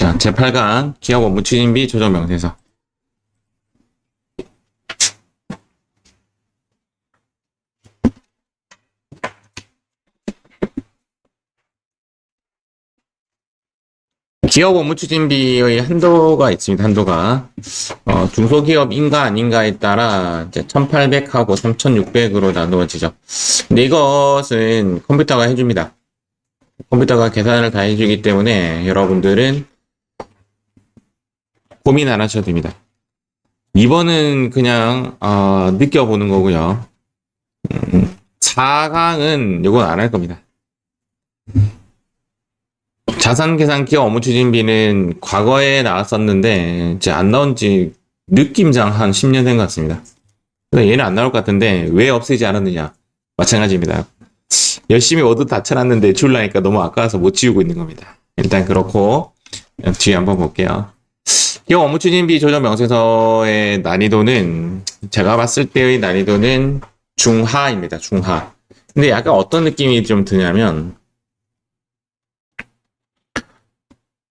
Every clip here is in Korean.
자, 제8강 기업 업무 추진비 조정 명세서. 기업 업무 추진비의 한도가 있습니다. 한도가 중소기업인가 아닌가에 따라 이제 1,800하고 3,600으로 나누어지죠. 근데 이것은 컴퓨터가 해줍니다. 컴퓨터가 계산을 다 해주기 때문에 여러분들은 고민 안 하셔도 됩니다. 2번은 그냥 느껴보는 거고요. 4강은 이건 안 할 겁니다. 자산계산 기업 업무 추진비는 과거에 나왔었는데 이제 안 나온 지 느낌상 한 10년 된 것 같습니다. 그래서 얘는 안 나올 것 같은데 왜 없애지 않았느냐? 마찬가지입니다. 열심히 워드 다 쳐놨는데 지우려니까 너무 아까워서 못 지우고 있는 겁니다. 일단 그렇고 뒤에 한번 볼게요. 기업 업무 추진비 조정 명세서의 난이도는 제가 봤을 때의 난이도는 중하입니다. 중하. 근데 약간 어떤 느낌이 좀 드냐면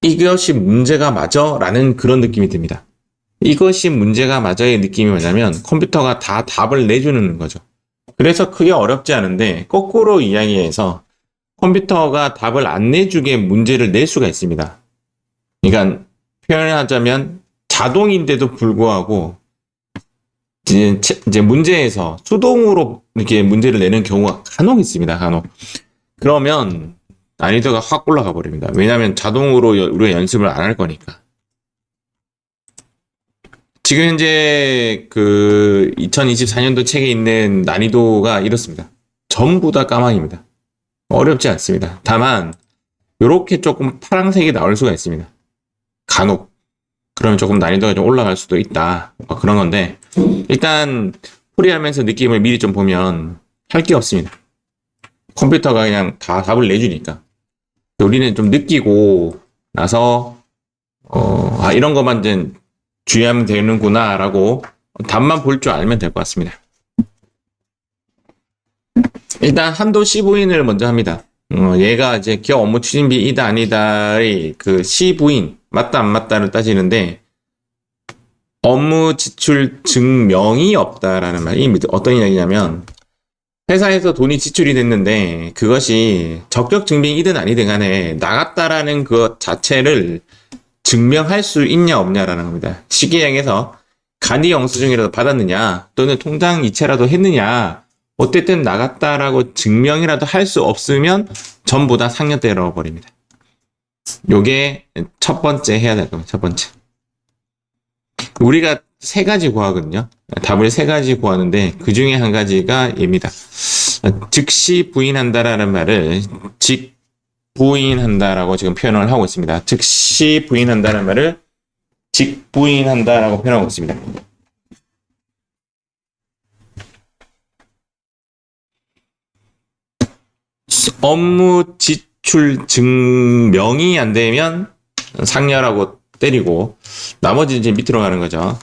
이것이 문제가 맞아? 라는 그런 느낌이 듭니다. 이것이 문제가 맞아의 느낌이 뭐냐면 컴퓨터가 다 답을 내주는 거죠. 그래서 크게 어렵지 않은데 거꾸로 이야기해서 컴퓨터가 답을 안 내주게 문제를 낼 수가 있습니다. 그러니까 표현하자면 자동인데도 불구하고 이제 문제에서 수동으로 이렇게 문제를 내는 경우가 간혹 있습니다. 간혹. 그러면 난이도가 확 올라가 버립니다. 왜냐하면 자동으로 우리가 연습을 안 할 거니까. 지금 현재 그 2024년도 책에 있는 난이도가 이렇습니다. 전부 다 까마귀입니다. 어렵지 않습니다. 다만 이렇게 조금 파란색이 나올 수가 있습니다. 간혹. 그러면 조금 난이도가 좀 올라갈 수도 있다. 그런 건데 일단 풀이하면서 느낌을 미리 좀 보면 할 게 없습니다. 컴퓨터가 그냥 다 답을 내주니까. 우리는 좀 느끼고 나서 이런 것만 이제 주의하면 되는구나 라고 답만 볼 줄 알면 될 것 같습니다. 일단 한도 C부인을 먼저 합니다. 얘가 이제 기업 업무 추진비 이다 아니다의 그 C부인 맞다 안 맞다를 따지는데 업무 지출 증명이 없다라는 말이 어떤 이야기냐면 회사에서 돈이 지출이 됐는데 그것이 적격 증빙이든 아니든 간에 나갔다라는 것 자체를 증명할 수 있냐 없냐라는 겁니다. 시기행에서 간이 영수증이라도 받았느냐 또는 통장 이체라도 했느냐 어쨌든 나갔다라고 증명이라도 할 수 없으면 전부 다 상여 때려 버립니다. 요게 첫 번째 해야 될 겁니다. 첫 번째. 우리가 세 가지 구하거든요. 답을 세 가지 구하는데 그 중에 한 가지가 얘입니다. 즉시 부인한다라는 말을 직부인한다라고 지금 표현을 하고 있습니다. 즉시 부인한다는 말을 직부인한다라고 표현하고 있습니다. 업무 지출 증명이 안 되면 상여라고 때리고 나머지 이제 밑으로 가는 거죠.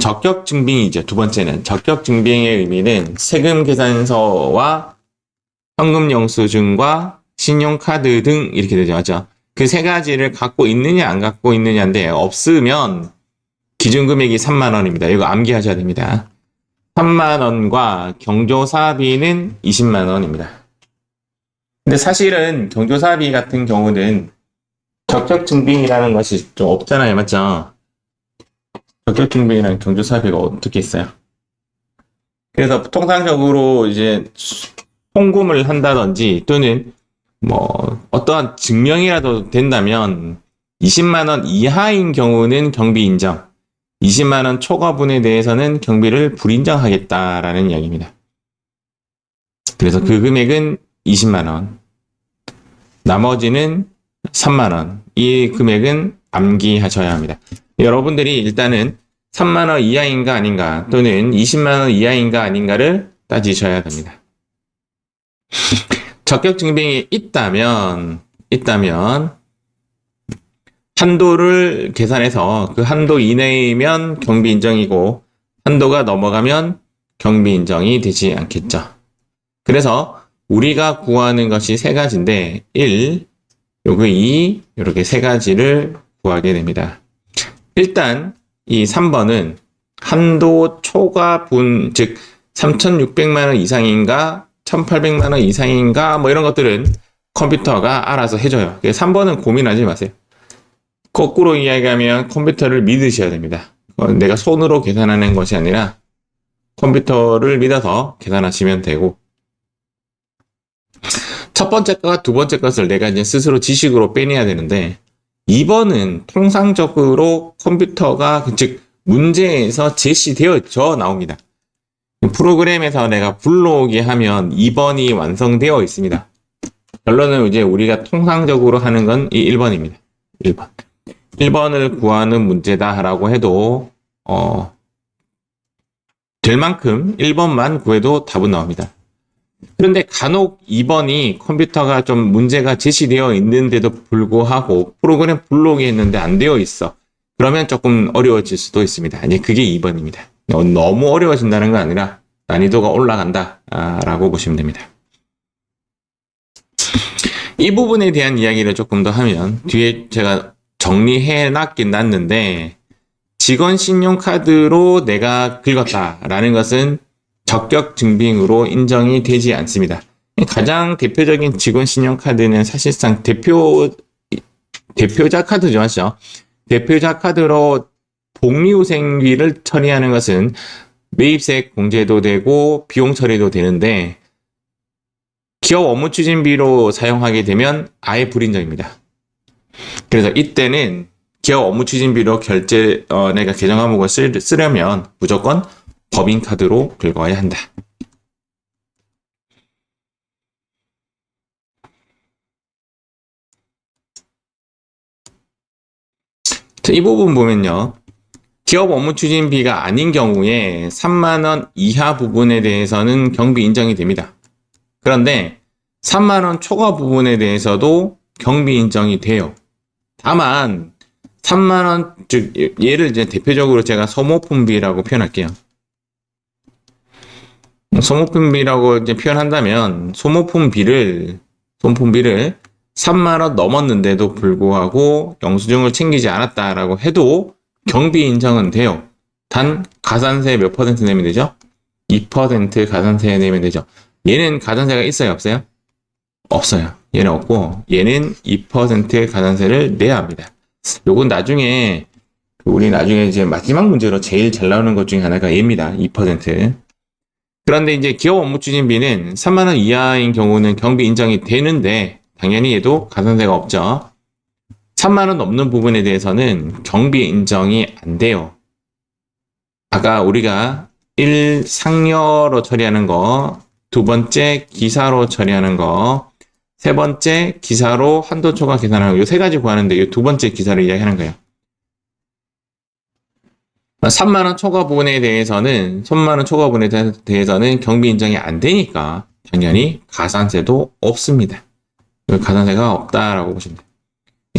적격 증빙이죠. 두 번째는 적격 증빙의 의미는 세금 계산서와 현금 영수증과 신용카드 등 이렇게 되죠. 맞죠? 그 세 가지를 갖고 있느냐 안 갖고 있느냐인데 없으면 기준금액이 3만 원입니다. 이거 암기하셔야 됩니다. 3만 원과 경조사비는 20만 원입니다. 근데 사실은 경조사비 같은 경우는 적격 증빙이라는 것이 좀 없잖아요. 맞죠? 적격 증빙이랑 경조사비가 어떻게 있어요? 그래서 통상적으로 이제 송금을 한다든지 또는 뭐 어떠한 증명이라도 된다면 20만 원 이하인 경우는 경비 인정, 20만 원 초과분에 대해서는 경비를 불인정하겠다라는 이야기입니다. 그래서 그 금액은 20만 원, 나머지는 3만 원. 이 금액은 암기하셔야 합니다. 여러분들이 일단은 3만 원 이하인가 아닌가 또는 20만 원 이하인가 아닌가를 따지셔야 됩니다. 적격 증빙이 있다면 한도를 계산해서 그 한도 이내이면 경비 인정이고 한도가 넘어가면 경비 인정이 되지 않겠죠. 그래서 우리가 구하는 것이 세 가지인데 1, 요거 2, 이렇게 세 가지를 구하게 됩니다. 일단 이 3번은 한도 초과분, 즉 3,600만 원 이상인가 1,800만 원 이상인가 뭐 이런 것들은 컴퓨터가 알아서 해줘요. 3번은 고민하지 마세요. 거꾸로 이야기하면 컴퓨터를 믿으셔야 됩니다. 내가 손으로 계산하는 것이 아니라 컴퓨터를 믿어서 계산하시면 되고, 첫 번째 것과 두 번째 것을 내가 이제 스스로 지식으로 빼내야 되는데, 2번은 통상적으로 컴퓨터가, 즉 문제에서 제시되어져 나옵니다. 프로그램에서 내가 불러오게 하면 2번이 완성되어 있습니다. 결론은 이제 우리가 통상적으로 하는 건 이 1번입니다. 1번. 1번을 구하는 문제다라고 해도 될 만큼 1번만 구해도 답은 나옵니다. 그런데 간혹 2번이 컴퓨터가 좀 문제가 제시되어 있는데도 불구하고 프로그램 불러오게 했는데 안 되어 있어. 그러면 조금 어려워질 수도 있습니다. 이제 그게 2번입니다. 너무 어려워진다는 건 아니라 난이도가 올라간다 라고 보시면 됩니다. 이 부분에 대한 이야기를 조금 더 하면, 뒤에 제가 정리해 놨긴 놨는데, 직원 신용카드로 내가 긁었다라는 것은 적격 증빙으로 인정이 되지 않습니다. 가장 대표적인 직원 신용카드는 사실상 대표자 카드죠, 맞죠? 대표자 카드로 복리후생비를 처리하는 것은 매입세 공제도 되고 비용 처리도 되는데, 기업 업무 추진비로 사용하게 되면 아예 불인정입니다. 그래서 이때는 기업 업무 추진비로 내가 계정 항목을 쓰려면 무조건 법인카드로 긁어야 한다. 자, 이 부분 보면요. 기업 업무 추진비가 아닌 경우에 3만 원 이하 부분에 대해서는 경비 인정이 됩니다. 그런데 3만 원 초과 부분에 대해서도 경비 인정이 돼요. 다만 3만 원, 즉 얘를 이제 대표적으로 제가 소모품비라고 표현할게요. 소모품비라고 이제 표현한다면 소모품비를 3만 원 넘었는데도 불구하고 영수증을 챙기지 않았다라고 해도 경비 인정은 돼요. 단 가산세 몇 퍼센트 내면 되죠? 2% 가산세 내면 되죠. 얘는 가산세가 있어요, 없어요? 없어요. 얘는 없고 얘는 2% 가산세를 내야 합니다. 요건 나중에 우리 나중에 이제 마지막 문제로 제일 잘 나오는 것 중에 하나가 얘입니다. 2%. 그런데 이제 기업 업무 추진비는 3만 원 이하인 경우는 경비 인정이 되는데 당연히 얘도 가산세가 없죠. 3만 원 넘는 부분에 대해서는 경비 인정이 안 돼요. 아까 우리가 1. 상여로 처리하는 거, 두 번째 기사로 처리하는 거, 세 번째 기사로 한도 초과 계산하는 거, 이 세 가지 구하는데 이 두 번째 기사를 이야기하는 거예요. 3만 원 초과 부분에 대해서는 경비 인정이 안 되니까 당연히 가산세도 없습니다. 가산세가 없다라고 보시면 돼요.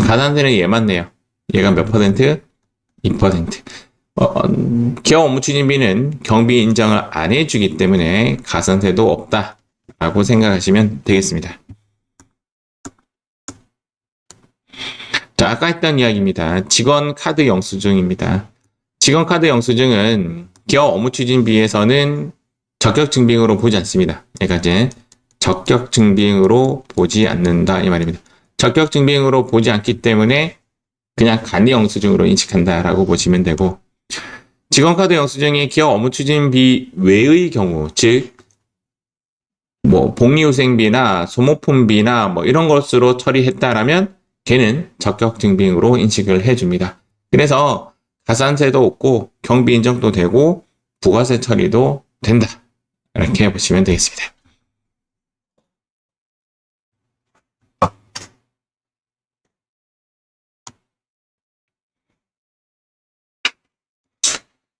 가산세는 얘만 내요. 얘가 몇 퍼센트? 2%. 기업 업무 추진비는 경비 인정을 안 해주기 때문에 가산세도 없다라고 생각하시면 되겠습니다. 자, 아까 했던 이야기입니다. 직원 카드 영수증입니다. 직원 카드 영수증은 기업 업무 추진비에서는 적격 증빙으로 보지 않습니다. 그러니까 이제 적격 증빙으로 보지 않는다 이 말입니다. 적격 증빙으로 보지 않기 때문에 그냥 간이 영수증으로 인식한다라고 보시면 되고, 직원카드 영수증이 기업 업무 추진비 외의 경우, 즉 뭐 복리후생비나 소모품비나 뭐 이런 것으로 처리했다라면 걔는 적격 증빙으로 인식을 해줍니다. 그래서 가산세도 없고 경비 인정도 되고 부가세 처리도 된다. 이렇게 보시면 되겠습니다.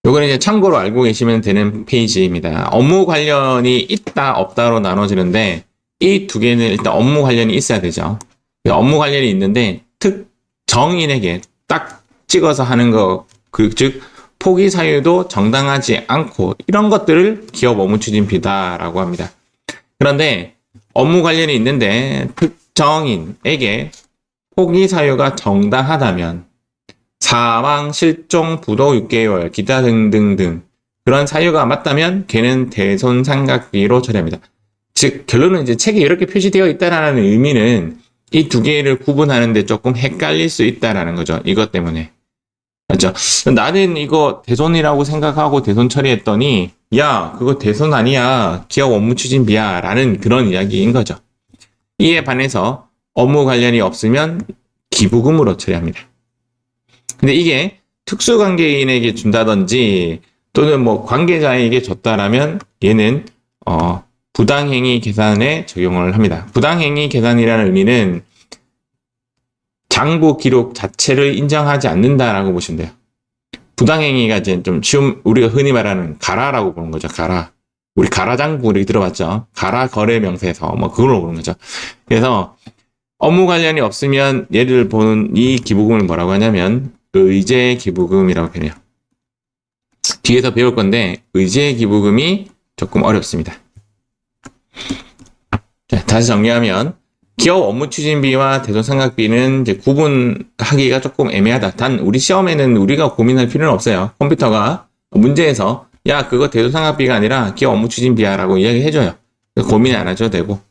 요거는 이제 참고로 알고 계시면 되는 페이지입니다. 업무 관련이 있다, 없다로 나눠지는데 이 두 개는 일단 업무 관련이 있어야 되죠. 업무 관련이 있는데 특정인에게 딱 찍어서 하는 거, 즉 포기 사유도 정당하지 않고 이런 것들을 기업 업무 추진비다라고 합니다. 그런데 업무 관련이 있는데 특정인에게 포기 사유가 정당하다면 사망, 실종, 부도 6개월, 기타 등등등 그런 사유가 맞다면 걔는 대손삼각비로 처리합니다. 즉 결론은 이제 책에 이렇게 표시되어 있다라는 의미는 이 두 개를 구분하는데 조금 헷갈릴 수 있다라는 거죠. 이것 때문에. 맞죠? 나는 이거 대손이라고 생각하고 대손 처리했더니 야 그거 대손 아니야. 기업 업무 추진비야 라는 그런 이야기인 거죠. 이에 반해서 업무 관련이 없으면 기부금으로 처리합니다. 근데 이게 특수관계인에게 준다든지 또는 뭐 관계자에게 줬다라면 얘는 부당행위 계산에 적용을 합니다. 부당행위 계산이라는 의미는 장부 기록 자체를 인정하지 않는다라고 보시면 돼요. 부당행위가 이제 좀 쉬운 우리가 흔히 말하는 가라라고 보는 거죠. 가라. 우리 가라장부 우리 들어봤죠. 가라 거래 명세서 뭐 그걸로 보는 거죠. 그래서 업무 관련이 없으면 얘를 보는 이 기부금을 뭐라고 하냐면 의제 기부금이라고 표현해요. 뒤에서 배울 건데 의제 기부금이 조금 어렵습니다. 자, 다시 정리하면 기업 업무 추진비와 대손삼각비는 이제 구분하기가 조금 애매하다. 단 우리 시험에는 우리가 고민할 필요는 없어요. 컴퓨터가 문제에서 야 그거 대손삼각비가 아니라 기업 업무 추진비야 라고 이야기해줘요. 고민 안 하셔도 되고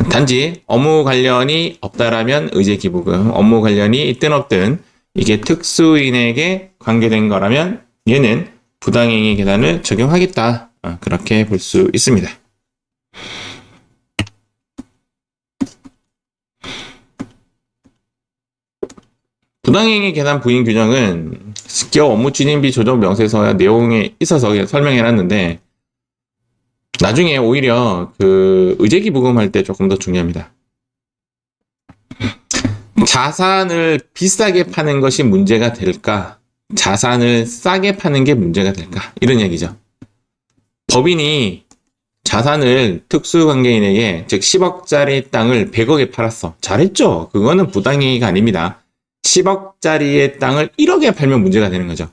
단지 업무 관련이 없다라면 의제 기부금, 업무 관련이 있든 없든 이게 특수인에게 관계된 거라면 얘는 부당행위 계산을 적용하겠다. 그렇게 볼 수 있습니다. 부당행위 계산 부인 규정은 기업 업무 추진비 조정 명세서 내용에 있어서 설명해놨는데 나중에 오히려 그 의제기부금 할 때 조금 더 중요합니다. 자산을 비싸게 파는 것이 문제가 될까? 자산을 싸게 파는 게 문제가 될까? 이런 얘기죠. 법인이 자산을 특수관계인에게 즉 10억짜리 땅을 100억에 팔았어. 잘했죠. 그거는 부당행위가 아닙니다. 10억짜리의 땅을 1억에 팔면 문제가 되는 거죠.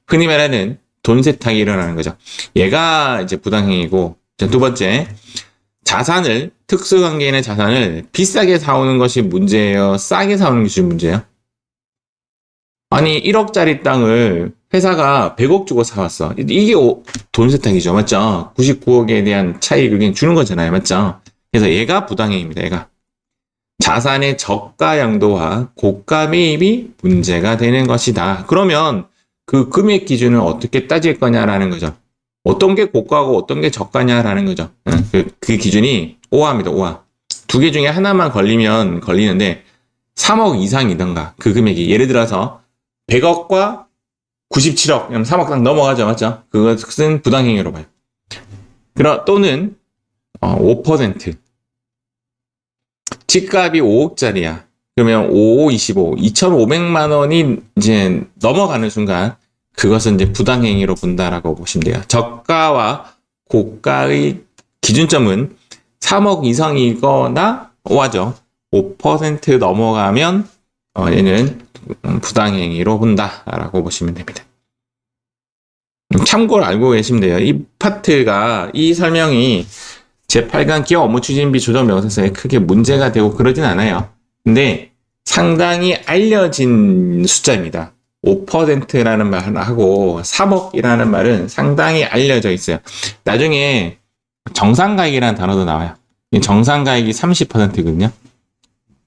흔히 말하는 돈 세탁이 일어나는 거죠. 얘가 이제 부당행위고, 두 번째, 자산을, 특수관계인의 자산을 비싸게 사오는 것이 문제예요? 싸게 사오는 것이 문제예요? 아니, 1억짜리 땅을 회사가 100억 주고 사왔어. 이게 돈 세탁이죠. 맞죠? 99억에 대한 차익을 그냥 주는 거잖아요. 맞죠? 그래서 얘가 부당행위입니다. 얘가. 자산의 저가 양도와 고가 매입이 문제가 되는 것이다. 그러면 그 금액 기준을 어떻게 따질 거냐라는 거죠. 어떤 게 고가고 어떤 게 저가냐라는 거죠. 그 기준이 오화입니다. 오화. 두 개 중에 하나만 걸리면 걸리는데 3억 이상이던가 그 금액이 예를 들어서 100억과 97억 그럼 3억 딱 넘어가죠. 맞죠? 그것은 부당행위로 봐요. 또는 5% 집값이 5억짜리야. 그러면 5, 25, 2,500만 원이 이제 넘어가는 순간 그것은 이제 부당행위로 본다라고 보시면 돼요. 저가와 고가의 기준점은 3억 이상이거나 오하죠. 5% 넘어가면 얘는 부당행위로 본다라고 보시면 됩니다. 참고를 알고 계시면 돼요. 이 파트가 이 설명이 제8강 기업 업무 추진비 조정 명세서에 크게 문제가 되고 그러진 않아요. 근데 상당히 알려진 숫자입니다. 5%라는 말하고 3억이라는 말은 상당히 알려져 있어요. 나중에 정상가액이라는 단어도 나와요. 정상가액이 30%거든요.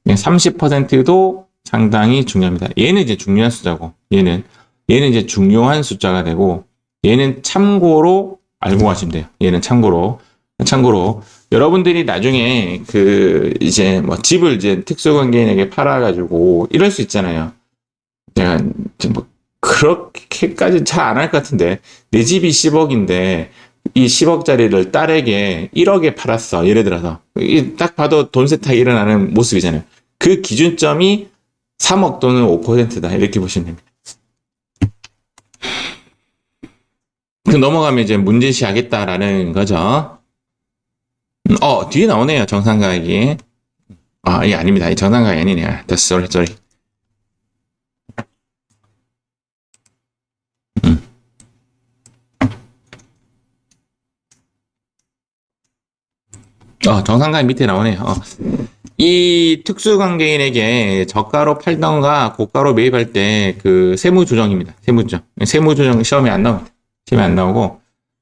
30%도 상당히 중요합니다. 얘는 이제 중요한 숫자고, 얘는 이제 중요한 숫자가 되고, 얘는 참고로 알고 가시면 돼요. 얘는 참고로 여러분들이 나중에 이제 뭐 집을 이제 특수관계인에게 팔아가지고 이럴 수 있잖아요. 내가 뭐 그렇게까지 잘 안 할 것 같은데 내 집이 10억인데 이 10억짜리를 딸에게 1억에 팔았어. 예를 들어서 딱 봐도 돈 세탁이 일어나는 모습이잖아요. 그 기준점이 3억 또는 5%다 이렇게 보시면 됩니다. 넘어가면 이제 문제시 하겠다라는 거죠. 뒤에 나오네요. 정상가액이. 이게 아닙니다. 이 정상가액이 아니네요. 쏘리. 정상가액 밑에 나오네요. 이 특수관계인에게 저가로 팔던가 고가로 매입할 때 그 세무조정입니다. 세무조정. 세무조정 시험에 안 나옵니다. 시험에 안 나오고,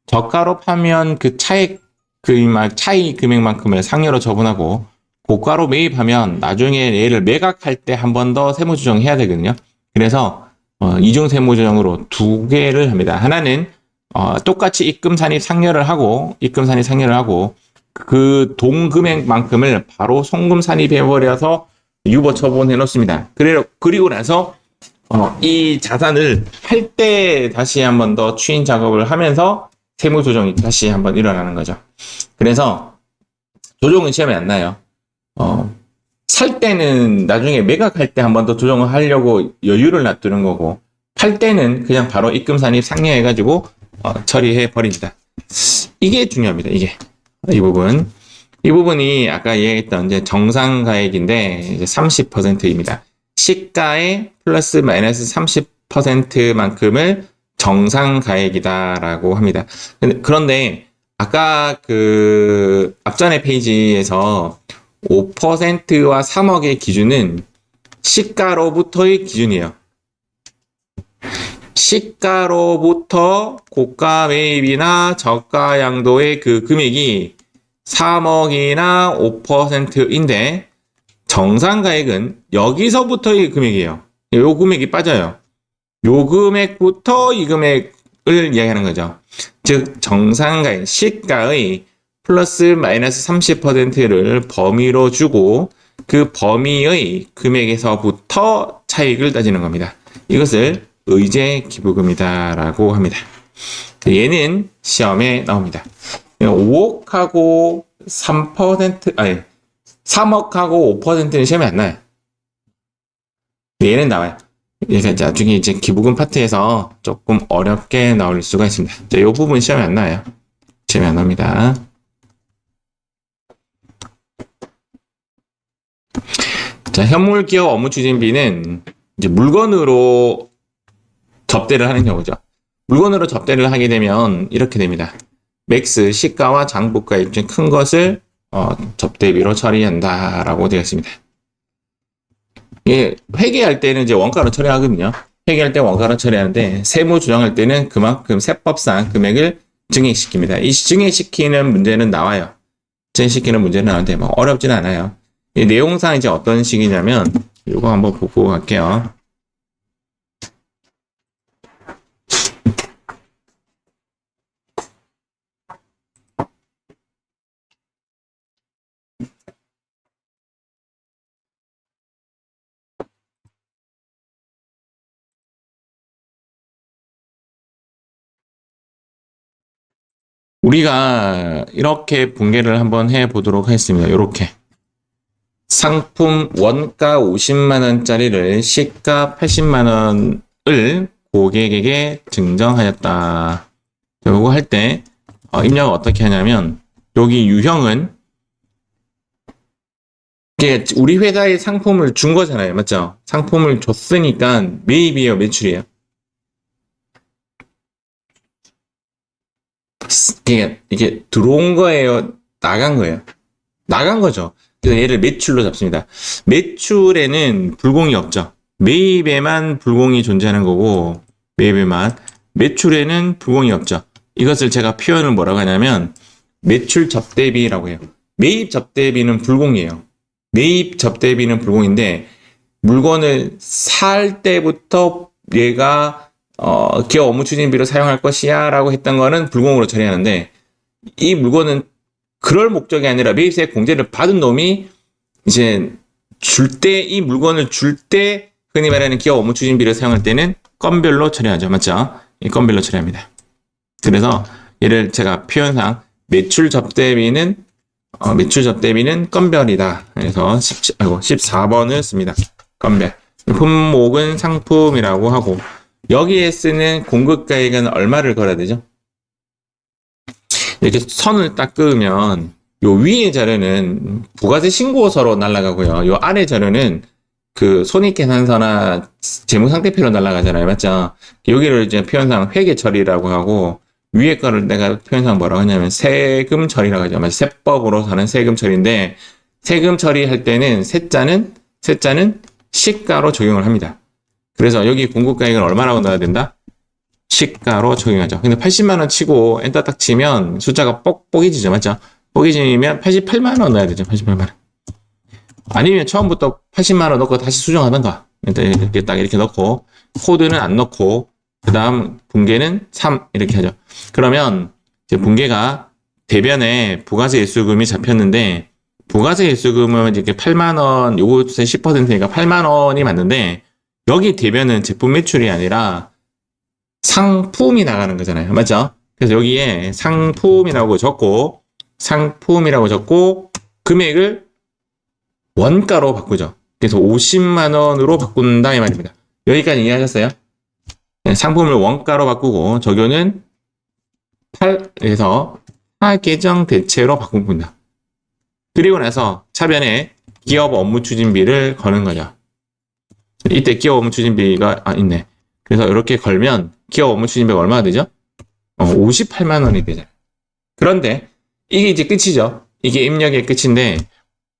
저가로 파면 그 차이 금액만큼을 상여로 처분하고, 고가로 매입하면 나중에 얘를 매각할 때 한 번 더 세무조정 해야 되거든요. 그래서 이중 세무조정으로 두 개를 합니다. 하나는 똑같이 입금 산입 상여를 하고 그 동금액만큼을 바로 송금 산입해버려서 유보 처분해 놓습니다. 그리고 나서 이 자산을 팔 때 다시 한 번 더 추인 작업을 하면서 세무 조정이 다시 한번 일어나는 거죠. 그래서 조정은 시험에 안 나요. 살 때는 나중에 매각할 때 한 번 더 조정을 하려고 여유를 놔두는 거고, 팔 때는 그냥 바로 입금 산입 상여해가지고 처리해 버립니다. 이게 중요합니다. 이 부분이 아까 얘기했던 이제 정상가액인데 이제 30%입니다. 시가의 플러스 마이너스 30%만큼을 정상가액이다라고 합니다. 그런데 아까 그 앞전의 페이지에서 5%와 3억의 기준은 시가로부터의 기준이에요. 시가로부터 고가 매입이나 저가 양도의 그 금액이 3억이나 5%인데 정상가액은 여기서부터의 금액이에요. 요 금액이 빠져요. 요 금액부터 이 금액을 이야기하는 거죠. 즉 정상가액 시가의 플러스 마이너스 30%를 범위로 주고 그 범위의 금액에서부터 차익을 따지는 겁니다. 이것을 의제 기부금이다라고 합니다. 얘는 시험에 나옵니다. 5억하고 3억하고 5%는 시험에 안 나요. 얘는 나와요. 그러니까 나중에 이제 기부금 파트에서 조금 어렵게 나올 수가 있습니다. 이 부분 시험에 안 나와요. 시험에 안 나옵니다. 자, 현물기업 업무추진비는 이제 물건으로 접대를 하는 경우죠. 물건으로 접대를 하게 되면 이렇게 됩니다. 맥스 시가와 장부가액 중 큰 것을 접대비로 처리한다라고 되어 있습니다. 예, 회계할 때는 이제 원가로 처리하거든요. 회계할 때 원가로 처리하는데 세무 조정할 때는 그만큼 세법상 금액을 증액시킵니다. 이 증액시키는 문제는 나와요. 증액시키는 문제는 나오는데 뭐 어렵지는 않아요. 이 내용상 이제 어떤 식이냐면 이거 한번 보고 갈게요. 우리가 이렇게 분개를 한번 해 보도록 하겠습니다. 이렇게 상품 원가 50만 원짜리를 시가 80만 원을 고객에게 증정하였다. 이거 할 때 입력을 어떻게 하냐면 여기 유형은 우리 회사에 상품을 준 거잖아요. 맞죠? 상품을 줬으니까 매입이에요, 매출이에요. 이게 들어온 거예요, 나간 거예요? 나간 거죠. 그래서 얘를 매출로 잡습니다. 매출에는 불공이 없죠. 매입에만 불공이 존재하는 거고, 매출에는 불공이 없죠. 이것을 제가 표현을 뭐라고 하냐면 매출 접대비라고 해요. 매입 접대비는 불공이에요. 매입 접대비는 불공인데 물건을 살 때부터 얘가 기업 업무 추진비로 사용할 것이야 라고 했던 거는 불공으로 처리하는데, 이 물건은 그럴 목적이 아니라 매입세 공제를 받은 놈이 이제 이 물건을 줄 때 흔히 말하는 기업 업무 추진비를 사용할 때는 건별로 처리하죠. 맞죠? 이 건별로 처리합니다. 그래서 얘를 제가 표현상 매출 접대비는 건별이다. 그래서 14번을 씁니다. 건별. 품목은 상품이라고 하고, 여기에 쓰는 공급가액은 얼마를 걸어야 되죠? 이렇게 선을 딱 그으면 요 위의 자료는 부가세 신고서로 날아가고요. 요 아래 자료는 그 손익계산서나 재무상태표로 날아가잖아요. 맞죠? 여기를 이제 표현상 회계 처리라고 하고, 위에 거를 내가 표현상 뭐라고 하냐면 세금 처리라고 하죠. 세법으로 하는 세금 처리인데 세금 처리할 때는 세자는 시가로 적용을 합니다. 그래서 여기 공급가액을 얼마라고 넣어야 된다? 시가로 적용하죠. 근데 80만 원 치고 엔터 딱 치면 숫자가 뽀개지죠. 맞죠? 뽀개지면 88만 원 넣어야 되죠. 88만 원. 아니면 처음부터 80만 원 넣고 다시 수정하던가. 이렇게 딱 이렇게 넣고 코드는 안 넣고 그 다음 분계는 3 이렇게 하죠. 그러면 이제 분계가 대변에 부가세 일수금이 잡혔는데 부가세 일수금은 이렇게 8만 원, 요거 10%니까 8만 원이 맞는데 여기 대변은 제품 매출이 아니라 상품이 나가는 거잖아요. 맞죠? 그래서 여기에 상품이라고 적고 금액을 원가로 바꾸죠. 그래서 50만 원으로 바꾼다 이 말입니다. 여기까지 이해하셨어요? 네, 상품을 원가로 바꾸고 적용은 8에서 하계정 대체로 바꾼다. 그리고 나서 차변에 기업 업무 추진비를 거는 거죠. 이때 기업 업무 추진비가 있네. 그래서 이렇게 걸면 기업 업무 추진비가 얼마가 되죠? 58만 원이 되잖아요. 그런데 이게 이제 끝이죠. 이게 입력의 끝인데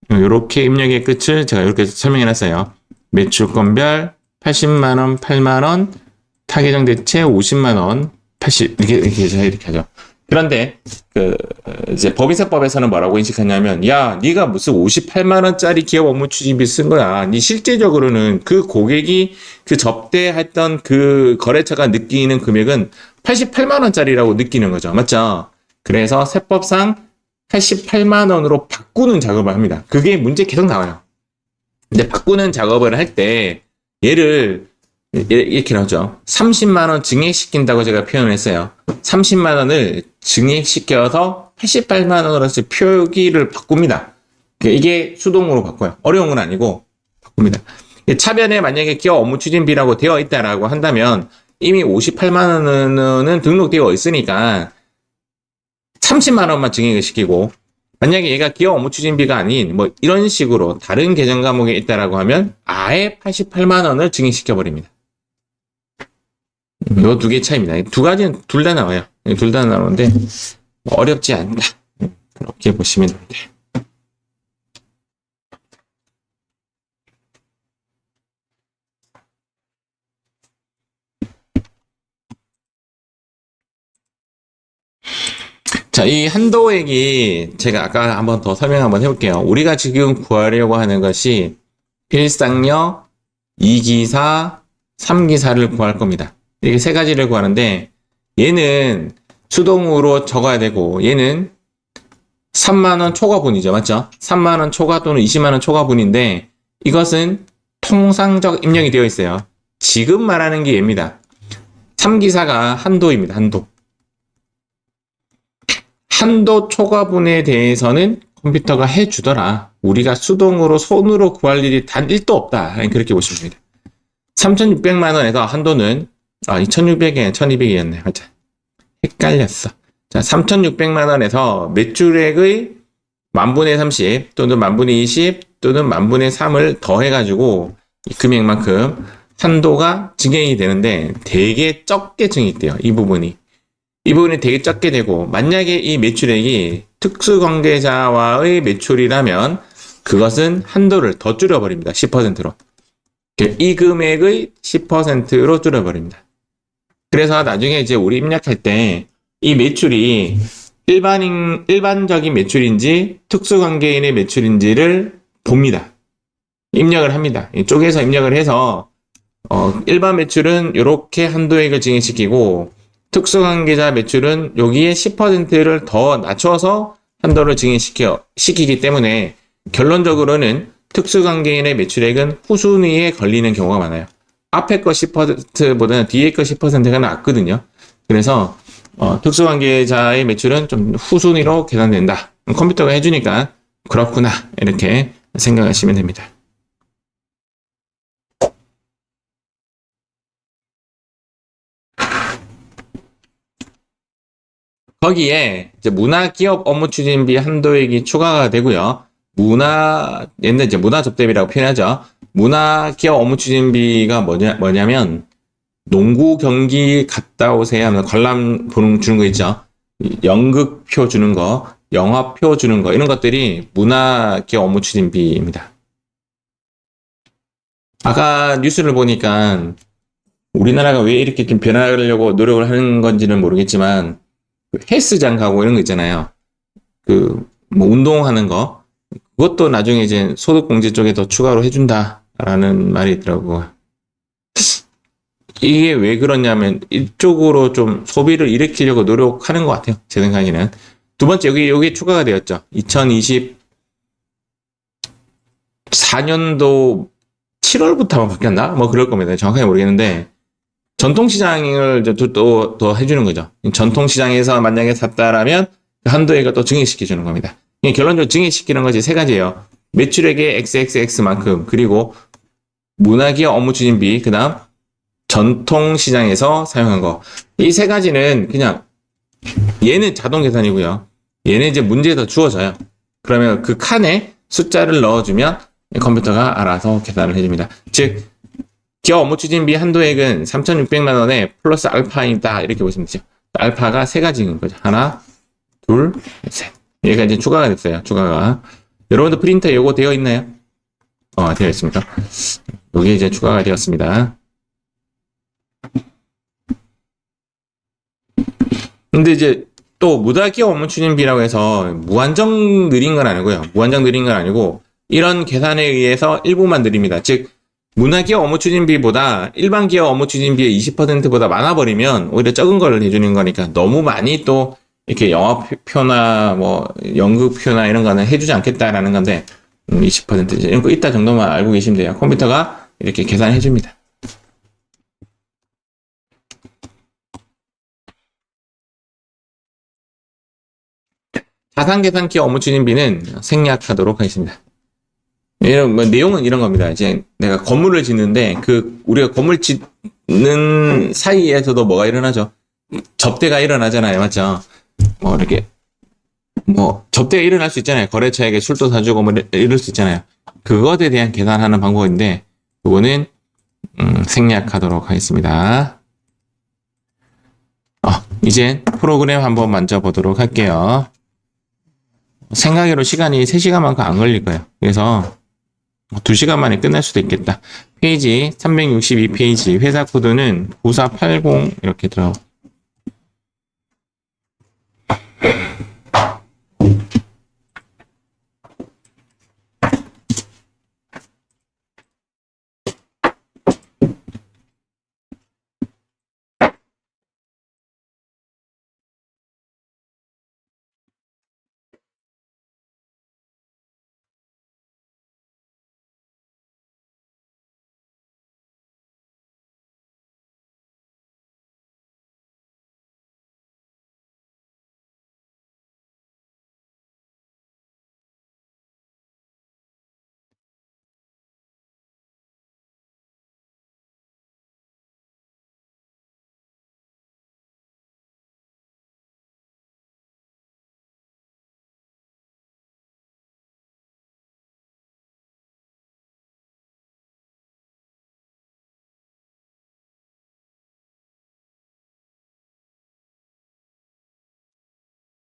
이렇게 입력의 끝을 제가 이렇게 설명해 놨어요. 매출건별 80만 원, 8만 원, 타계정 대체 50만 원, 80 이렇게 하죠. 그런데 이제 법인세법에서는 뭐라고 인식하냐면 야, 네가 무슨 58만 원짜리 기업 업무 추진비 쓴 거야. 네 실제적으로는 그 고객이 그 접대했던 그 거래처가 느끼는 금액은 88만 원짜리라고 느끼는 거죠. 맞죠? 그래서 세법상 88만 원으로 바꾸는 작업을 합니다. 그게 문제 계속 나와요. 근데 바꾸는 작업을 할 때 얘를 이렇게 나오죠. 30만 원 증액시킨다고 제가 표현을 했어요. 30만 원을 증액시켜서 88만 원으로 표기를 바꿉니다. 이게 수동으로 바꿔요. 어려운 건 아니고 바꿉니다. 차변에 만약에 기업 업무 추진비라고 되어 있다라고 한다면 이미 58만 원은 등록되어 있으니까 30만 원만 증액을 시키고 만약에 얘가 기업 업무 추진비가 아닌 뭐 이런 식으로 다른 계정 과목에 있다라고 하면 아예 88만 원을 증액시켜 버립니다. 요 두 개 차이입니다. 두 가지는 둘 다 나와요. 둘 다 나오는데 어렵지 않다. 그렇게 보시면 됩니다. 자, 이 한도액이 제가 아까 한번 더 설명 한번 해볼게요. 우리가 지금 구하려고 하는 것이 1상여, 2기사, 3기사를 구할 겁니다. 이렇게 세 가지를 구하는데 얘는 수동으로 적어야 되고 얘는 3만원 초과분이죠. 맞죠? 3만원 초과 또는 20만원 초과분인데 이것은 통상적 입력이 되어 있어요. 지금 말하는 게 얘입니다. 3기사가 한도입니다. 한도 초과분에 대해서는 컴퓨터가 해주더라. 우리가 수동으로 손으로 구할 일이 단 1도 없다. 그렇게 보시면 됩니다. 3,600만 원에서 한도는 2,600에 1,200이었네. 맞아. 헷갈렸어. 자, 3,600만 원에서 매출액의 만분의 30 또는 만분의 20 또는 만분의 3을 더해가지고 이 금액만큼 한도가 증액이 되는데 되게 적게 증액돼요. 이 부분이 되게 적게 되고 만약에 이 매출액이 특수관계자와의 매출이라면 그것은 한도를 더 줄여버립니다. 10%로. 이 금액의 10%로 줄여버립니다. 그래서 나중에 이제 우리 입력할 때 이 매출이 일반적인 매출인지 특수관계인의 매출인지를 봅니다. 입력을 합니다. 이쪽에서 입력을 해서 일반 매출은 이렇게 한도액을 증액시키고 특수관계자 매출은 여기에 10%를 더 낮춰서 한도를 증액시키기 때문에 결론적으로는 특수관계인의 매출액은 후순위에 걸리는 경우가 많아요. 앞에 거 10%보다는 뒤에 거 10%가 낫거든요. 그래서 특수관계자의 매출은 좀 후순위로 계산된다. 컴퓨터가 해주니까 그렇구나 이렇게 생각하시면 됩니다. 거기에 이제 문화기업 업무추진비 한도액이 추가가 되고요. 옛날 이제 문화접대비라고 표현하죠. 문화기업 업무추진비가 뭐냐면 농구 경기 갔다 오세요 하면 관람 주는 거 있죠. 연극표 주는 거, 영화표 주는 거 이런 것들이 문화기업 업무 추진비입니다. 아까 뉴스를 보니까 우리나라가 왜 이렇게 좀 변하려고 노력을 하는 건지는 모르겠지만 헬스장 가고 이런 거 있잖아요. 뭐 운동하는 거 그것도 나중에 이제 소득공제 쪽에 더 추가로 해준다라는 말이 있더라고요. 이게 왜 그러냐면 이쪽으로 좀 소비를 일으키려고 노력하는 것 같아요. 제 생각에는. 두 번째 여기 추가가 되었죠. 2024년도 7월부터 아마 바뀌었나? 뭐 그럴 겁니다. 정확하게 모르겠는데 전통시장을 또 해주는 거죠. 전통시장에서 만약에 샀다라면 한도액을 또 증액시켜주는 겁니다. 결론적으로 증액시키는 것이 세 가지예요. 매출액의 XXX만큼 그리고 문화기업 업무추진비 그 다음 전통시장에서 사용한 거. 이 세 가지는 그냥 얘는 자동 계산이고요. 얘는 이제 문제에서 주어져요. 그러면 그 칸에 숫자를 넣어주면 컴퓨터가 알아서 계산을 해줍니다. 즉 기업 업무추진비 한도액은 3,600만 원에 플러스 알파이다 이렇게 보시면 되죠. 알파가 세 가지인 거죠. 하나, 둘, 셋. 얘가 이제 추가가 됐어요. 추가가. 여러분들 프린터 요거 되어 있나요? 되어 있습니다. 여기 이제 추가가 되었습니다. 근데 이제 또 무다기업 업무추진비라고 해서 무한정 느린 건 아니고요. 무한정 느린 건 아니고 이런 계산에 의해서 일부만 느립니다. 즉 문화기업 업무추진비보다 일반 기업 업무추진비의 20%보다 많아버리면 오히려 적은 걸 해주는 거니까 너무 많이 또 이렇게 영화표나 뭐 연극표나 이런 거는 해주지 않겠다라는 건데 20% 이런 거 있다 정도만 알고 계시면 돼요. 컴퓨터가 이렇게 계산해 줍니다. 자산계산 기업 업무추진비는 생략하도록 하겠습니다. 내용은 이런 겁니다. 이제 내가 건물을 짓는데 우리가 건물 짓는 사이에서도 뭐가 일어나죠? 접대가 일어나잖아요. 맞죠? 이렇게 접대가 일어날 수 있잖아요. 거래처에게 술도 사주고 이럴 수 있잖아요. 그것에 대한 계산하는 방법인데 그거는 생략하도록 하겠습니다. 이제 프로그램 한번 만져보도록 할게요. 생각외로 시간이 3시간만큼 안 걸릴 거예요. 그래서 2시간 만에 끝날 수도 있겠다. 페이지 362페이지 회사 코드는 9480 이렇게 들어.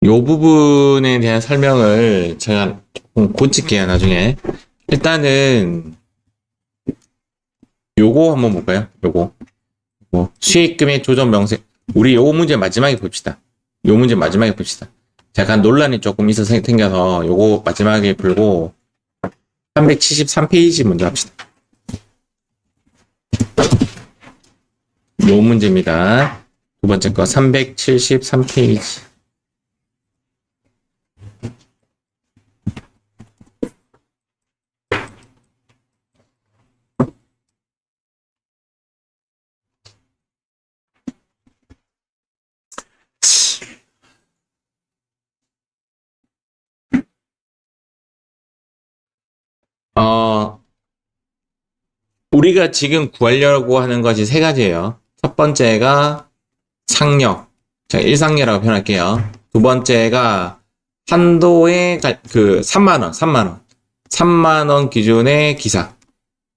요 부분에 대한 설명을 제가 조금 고칠게요, 나중에. 일단은, 요거 한번 볼까요? 요거. 수익금액 조정 명세. 우리 요 문제 마지막에 봅시다. 요 문제 마지막에 봅시다. 약간 논란이 조금 있어서 생겨서 요거 마지막에 풀고, 373페이지 먼저 합시다. 요 문제입니다. 두 번째 거 373페이지. 우리가 지금 구하려고 하는 것이 세 가지예요. 첫 번째가 상력. 제가 1상력이라고 표현할게요. 두 번째가 한도의 3만원. 3만원 기준의 기사.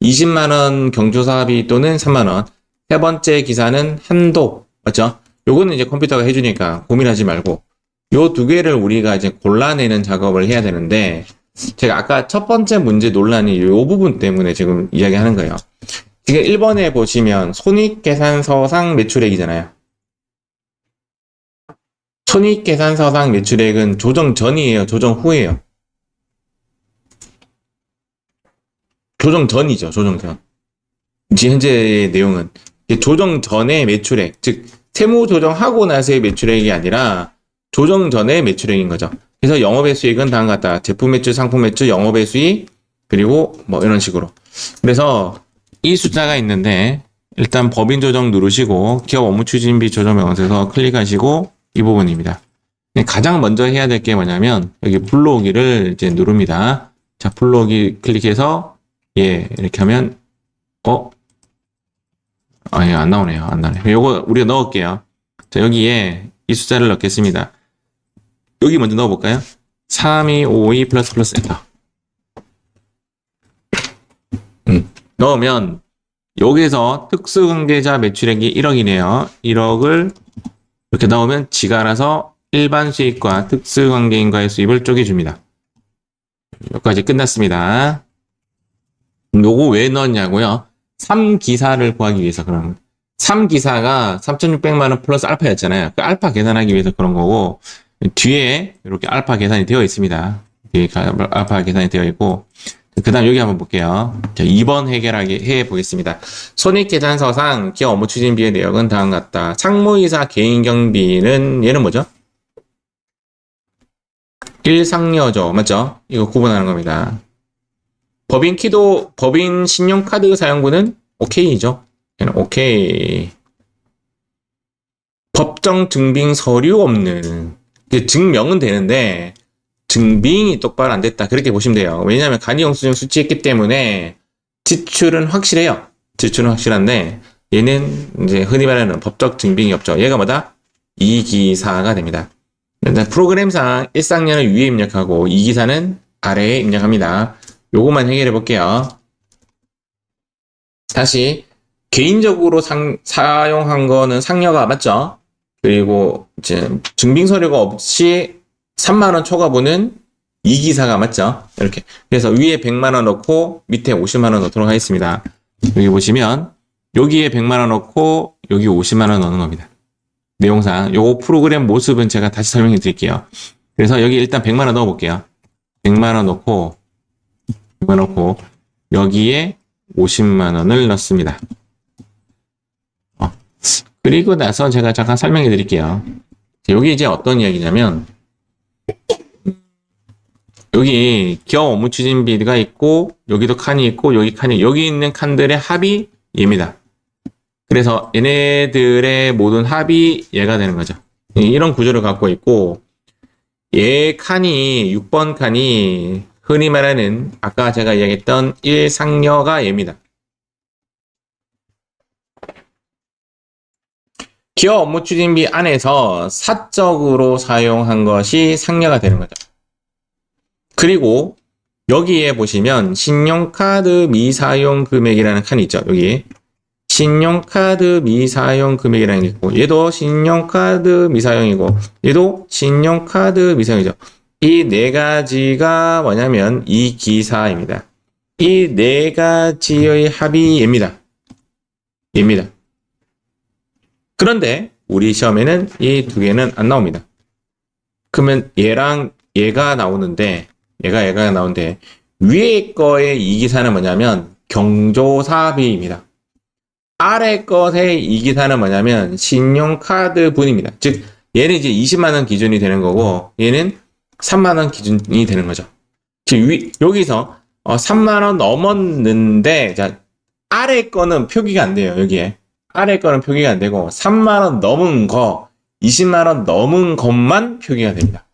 20만원 경조사비 또는 3만원. 세 번째 기사는 한도. 맞죠? 요거는 이제 컴퓨터가 해주니까 고민하지 말고 요 두 개를 우리가 이제 골라내는 작업을 해야 되는데 제가 아까 첫 번째 문제 논란이 요 부분 때문에 지금 이야기하는 거예요. 지금 1번에 보시면 손익계산서상 매출액이잖아요. 손익계산서상 매출액은 조정 전이에요? 조정 후예요? 조정 전이죠. 조정 전. 지금 현재의 내용은 조정 전의 매출액, 즉 세무 조정하고 나서의 매출액이 아니라 조정 전의 매출액인 거죠. 그래서 영업의 수익은 다음과 같다. 제품 매출, 상품 매출, 영업의 수익, 그리고 뭐 이런 식으로. 그래서 이 숫자가 있는데 일단 법인 조정 누르시고 기업 업무 추진비 조정 명세서 클릭하시고 이 부분입니다. 가장 먼저 해야 될 게 뭐냐면 여기 불러오기를 이제 누릅니다. 자, 불러오기 클릭해서 예, 이렇게 하면 예, 안 나오네요. 안 나오네요. 요거 우리가 넣을게요. 자, 여기에 이 숫자를 넣겠습니다. 여기 먼저 넣어볼까요? 3252 플러스 엔터. 넣으면 여기서 특수관계자 매출액이 1억이네요. 1억을 이렇게 넣으면 지가 알아서 일반 수익과 특수관계인과의 수입을 쪼개줍니다. 여기까지 끝났습니다. 요거 왜 넣었냐고요? 3기사를 구하기 위해서 그런 거예요. 3기사가 3,600만원 플러스 알파였잖아요. 그 알파 계산하기 위해서 그런 거고 뒤에 이렇게 알파 계산이 되어 있습니다. 뒤에 알파 계산이 되어 있고 그 다음 여기 한번 볼게요. 자, 2번 해 보겠습니다. 손익계산서상 기업 업무 추진비의 내역은 다음과 같다. 상무이사 개인경비는 얘는 뭐죠? 1상여죠. 맞죠? 이거 구분하는 겁니다. 법인 신용카드 사용분은 오케이죠. 얘는 오케이. 법정 증빙 서류 없는. 증명은 되는데 증빙이 똑바로 안 됐다. 그렇게 보시면 돼요. 왜냐하면 간이영수증 수취했기 때문에 지출은 확실해요. 지출은 확실한데 얘는 이제 흔히 말하는 법적 증빙이 없죠. 얘가 뭐다? 2기사가 됩니다. 일단 프로그램상 1상년을 위에 입력하고 2기사는 아래에 입력합니다. 요것만 해결해 볼게요. 다시 개인적으로 사용한 거는 상여가 맞죠? 그리고 이제 증빙서류가 없이 3만원 초과분은 2기사가 맞죠? 이렇게. 그래서 위에 100만원 넣고 밑에 50만원 넣도록 하겠습니다. 여기 보시면 여기에 100만원 넣고 여기 50만원 넣는 겁니다. 내용상 요 프로그램 모습은 제가 다시 설명해 드릴게요. 그래서 여기 일단 100만원 넣어 볼게요. 100만원 넣고 여기에 50만원을 넣습니다. 그리고 나서 제가 잠깐 설명해 드릴게요. 여기 이제 어떤 이야기냐면 여기 기업 업무 추진비가 있고 여기도 칸이 있고 여기 있는 칸들의 합이 얘입니다. 그래서 얘네들의 모든 합이 얘가 되는 거죠. 이런 구조를 갖고 있고 얘 칸이 6번 칸이 흔히 말하는 아까 제가 이야기했던 1상여가 얘입니다. 기업 업무 추진비 안에서 사적으로 사용한 것이 상여가 되는 거죠. 그리고 여기에 보시면 신용카드 미사용 금액이라는 칸이 있죠. 여기 신용카드 미사용 금액이라는 게 있고 얘도 신용카드 미사용이고 얘도 신용카드 미사용이죠. 이 네 가지가 뭐냐면 이 기사입니다. 이 네 가지의 합이 얘입니다. 그런데 우리 시험에는 이 두 개는 안 나옵니다. 그러면 얘랑 얘가 나오는데 위에 거의 이 기사는 뭐냐면 경조사비입니다. 아래 것의 이 기사는 뭐냐면 신용카드 분입니다. 즉 얘는 이제 20만원 기준이 되는 거고 얘는 3만원 기준이 되는 거죠. 지금 여기서 3만원 넘었는데 자, 아래 거는 표기가 안 돼요. 여기에 아래 거는 표기가 안 되고 3만원 넘은 거 20만원 넘은 것만 표기가 됩니다.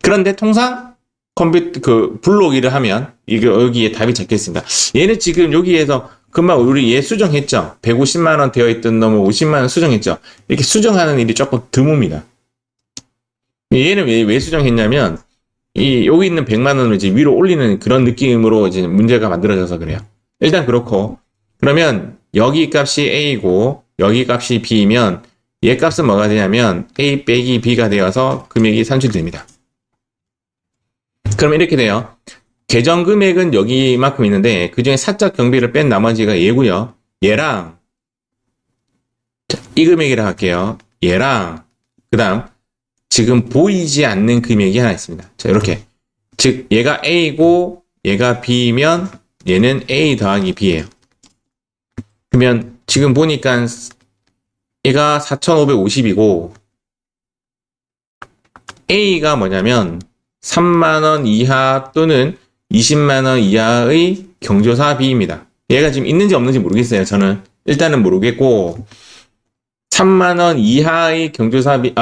그런데 통상 컴퓨터 불러오기를 하면 이게 여기에 답이 적혀 있습니다. 얘는 지금 여기에서 금방 우리 얘 수정했죠. 150만원 되어 있던 놈을 50만원 수정했죠. 이렇게 수정하는 일이 조금 드뭅니다. 얘는 왜 수정했냐면 여기 있는 100만원을 이제 위로 올리는 그런 느낌으로 이제 문제가 만들어져서 그래요. 일단 그렇고 그러면 여기 값이 A고 여기 값이 B이면 얘 값은 뭐가 되냐면 A 빼기 B가 되어서 금액이 산출됩니다. 그럼 이렇게 돼요. 계정 금액은 여기만큼 있는데 그 중에 사적 경비를 뺀 나머지가 얘고요. 얘랑 이 금액이라 할게요. 얘랑 그 다음 지금 보이지 않는 금액이 하나 있습니다. 자, 이렇게. 즉 얘가 A고 얘가 B면 얘는 A 더하기 B예요. 그러면 지금 보니까 얘가 4,550이고 A가 뭐냐면 3만원 이하 또는 20만원 이하의 경조사 B입니다. 얘가 지금 있는지 없는지 모르겠어요. 저는 일단은 모르겠고 3만원 이하의 경조사 B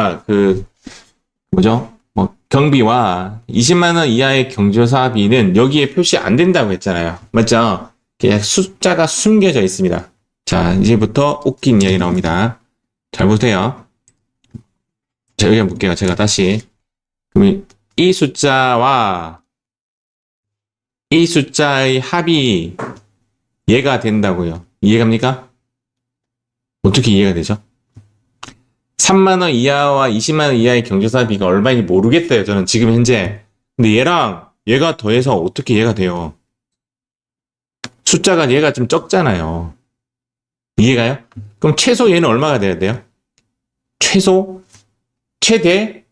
경비와 20만원 이하의 경조사 B는 여기에 표시 안 된다고 했잖아요. 맞죠? 그냥 숫자가 숨겨져 있습니다. 자, 이제부터 웃긴 이야기 나옵니다. 잘 보세요. 자, 여기 한번 볼게요. 제가 다시. 그럼 이 숫자와 이 숫자의 합이 얘가 된다고요. 이해갑니까? 어떻게 이해가 되죠? 3만원 이하와 20만원 이하의 경조사비가 얼마인지 모르겠대요. 저는 지금 현재. 근데 얘랑 얘가 더해서 어떻게 얘가 돼요? 숫자가 얘가 좀 적잖아요. 이해가요? 그럼 최소 얘는 얼마가 돼야 돼요? 최소? 최대?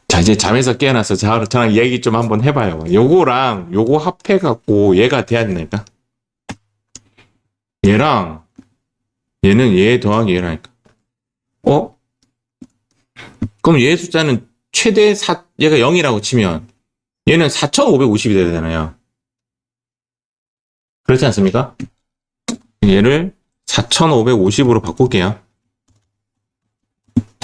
자, 이제 잠에서 깨어나서 저랑 얘기 좀 한번 해봐요. 요거랑 요거 합해갖고 얘가 돼야 되니까. 얘랑 얘는 얘 더하기 얘라니까. 그럼 얘 숫자는 최대 얘가 0이라고 치면 얘는 4,550이 돼야 되잖아요. 그렇지 않습니까? 얘를 4,550으로 바꿀게요.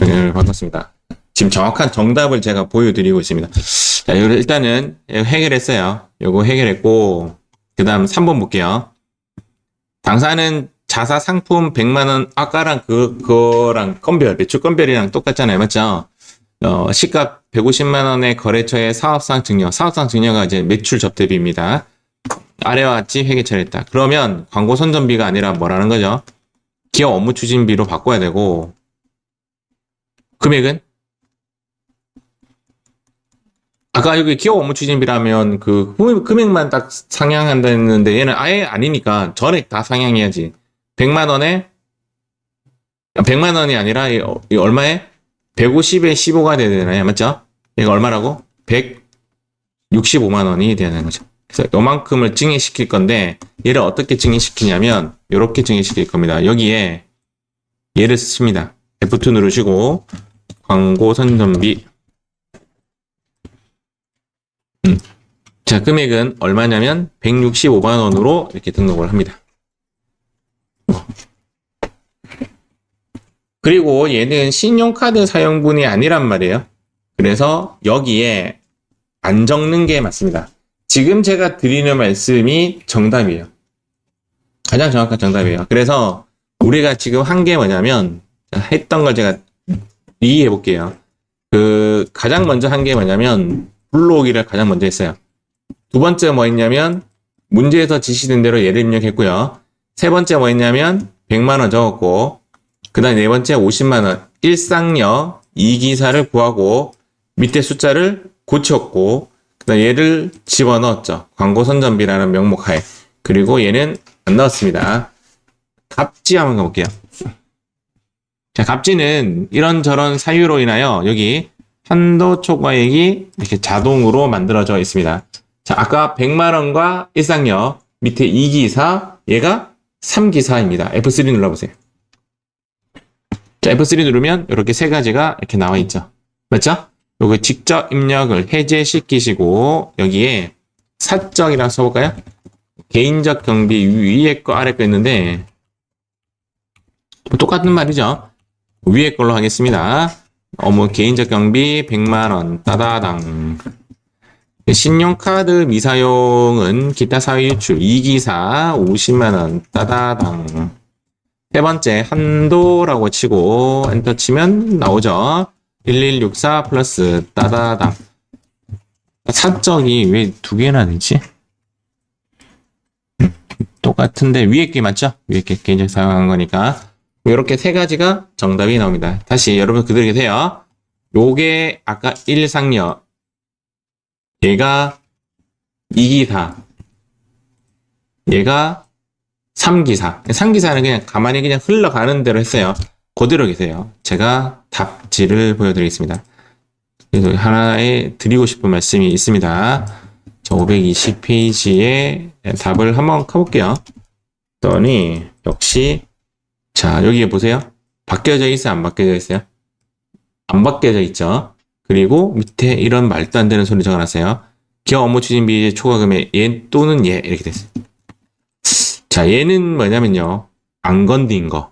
얘를 바꿨습니다. 지금 정확한 정답을 제가 보여드리고 있습니다. 자, 이걸 일단은 해결했어요. 요거 해결했고, 그 다음 3번 볼게요. 당사는 자사 상품 100만원, 아까랑 그거랑 매출 건별이랑 똑같잖아요. 맞죠? 시가 150만원의 거래처의 사업상 증여가 이제 매출 접대비입니다. 아래와 같이 회계 처리했다. 그러면 광고 선전비가 아니라 뭐라는 거죠? 기업 업무 추진비로 바꿔야 되고, 금액은? 아까 여기 기업 업무 추진비라면 그 금액만 딱 상향한다 했는데 얘는 아예 아니니까 전액 다 상향해야지. 100만원에 100만원이 아니라 이 얼마에? 150에 15가 돼야 되나요? 맞죠? 이거 얼마라고? 165만원이 돼야 되는 거죠. 그래서 요만큼을 증액시킬 건데 얘를 어떻게 증액시키냐면 이렇게 증액시킬 겁니다. 여기에 얘를 씁니다. F2 누르시고 광고 선전비. 자, 금액은 얼마냐면 165만원으로 이렇게 등록을 합니다. 그리고 얘는 신용카드 사용분이 아니란 말이에요. 그래서 여기에 안 적는 게 맞습니다. 지금 제가 드리는 말씀이 정답이에요. 가장 정확한 정답이에요. 그래서 우리가 지금 한 게 뭐냐면 했던 걸 제가 이해해 볼게요. 가장 먼저 한 게 뭐냐면 불러오기를 가장 먼저 했어요. 두 번째 뭐 했냐면 문제에서 지시된 대로 예를 입력했고요. 세 번째 뭐 했냐면 100만원 적었고, 그 다음에 네 번째 50만원 일상여 이기사를 구하고 밑에 숫자를 고쳤고, 그 다음에 얘를 집어넣었죠. 광고 선전비라는 명목 하에. 그리고 얘는 안 넣었습니다. 갑지 한번 가볼게요. 자, 갑지는 이런저런 사유로 인하여 여기 한도 초과액이 이렇게 자동으로 만들어져 있습니다. 자, 아까 100만원과 일상여 밑에 2기사, 얘가 3기사입니다. F3 눌러보세요. 자, F3 누르면 이렇게 세 가지가 이렇게 나와 있죠. 맞죠? 요거 직접 입력을 해제시키시고 여기에 사적이라고 써볼까요? 개인적 경비 위에 거 아래 거 있는데 똑같은 말이죠. 위에 걸로 하겠습니다. 개인적 경비 100만원 따다당. 신용카드 미사용은 기타 사유 유출 2기사 50만원 따다당. 세 번째 한도라고 치고 엔터 치면 나오죠. 1164 플러스 따다당. 사적이 왜 두 개나 되지? 똑같은데 위에 게 맞죠? 위에 게 개인적 사용한 거니까 이렇게 세 가지가 정답이 나옵니다. 다시 여러분 그대로 계세요. 요게 아까 1상여, 얘가 2기사, 얘가 3기사. 3기사는 그냥 가만히 그냥 흘러가는 대로 했어요. 그대로 계세요. 제가 답지를 보여드리겠습니다. 그래서 하나에 드리고 싶은 말씀이 있습니다. 520페이지에 답을 한번 가볼게요. 그랬더니 역시 자 여기에 보세요. 바뀌어져 있어요? 안 바뀌어져 있어요? 안 바뀌어져 있죠. 그리고 밑에 이런 말도 안 되는 소리 적어놨어요. 기업 업무 추진비 초과금액 얘 또는 얘 이렇게 됐어요. 자 얘는 뭐냐면요. 안 건드린 거.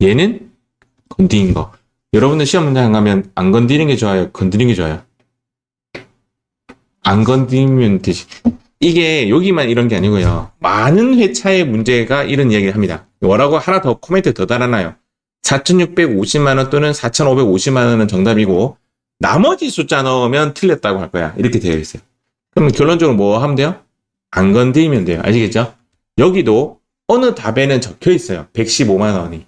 얘는 건드린 거. 여러분들 시험 문제 안 가면 안 건드리는 게 좋아요? 건드리는 게 좋아요? 안 건드리면 되지. 이게 여기만 이런 게 아니고요. 많은 회차의 문제가 이런 이야기를 합니다. 뭐라고 하나 더 코멘트 더 달아놔요. 4,650만원 또는 4,550만원은 정답이고 나머지 숫자 넣으면 틀렸다고 할 거야. 이렇게 되어 있어요. 그럼 결론적으로 뭐 하면 돼요? 안 건드리면 돼요. 아시겠죠? 여기도 어느 답에는 적혀 있어요. 115만원이.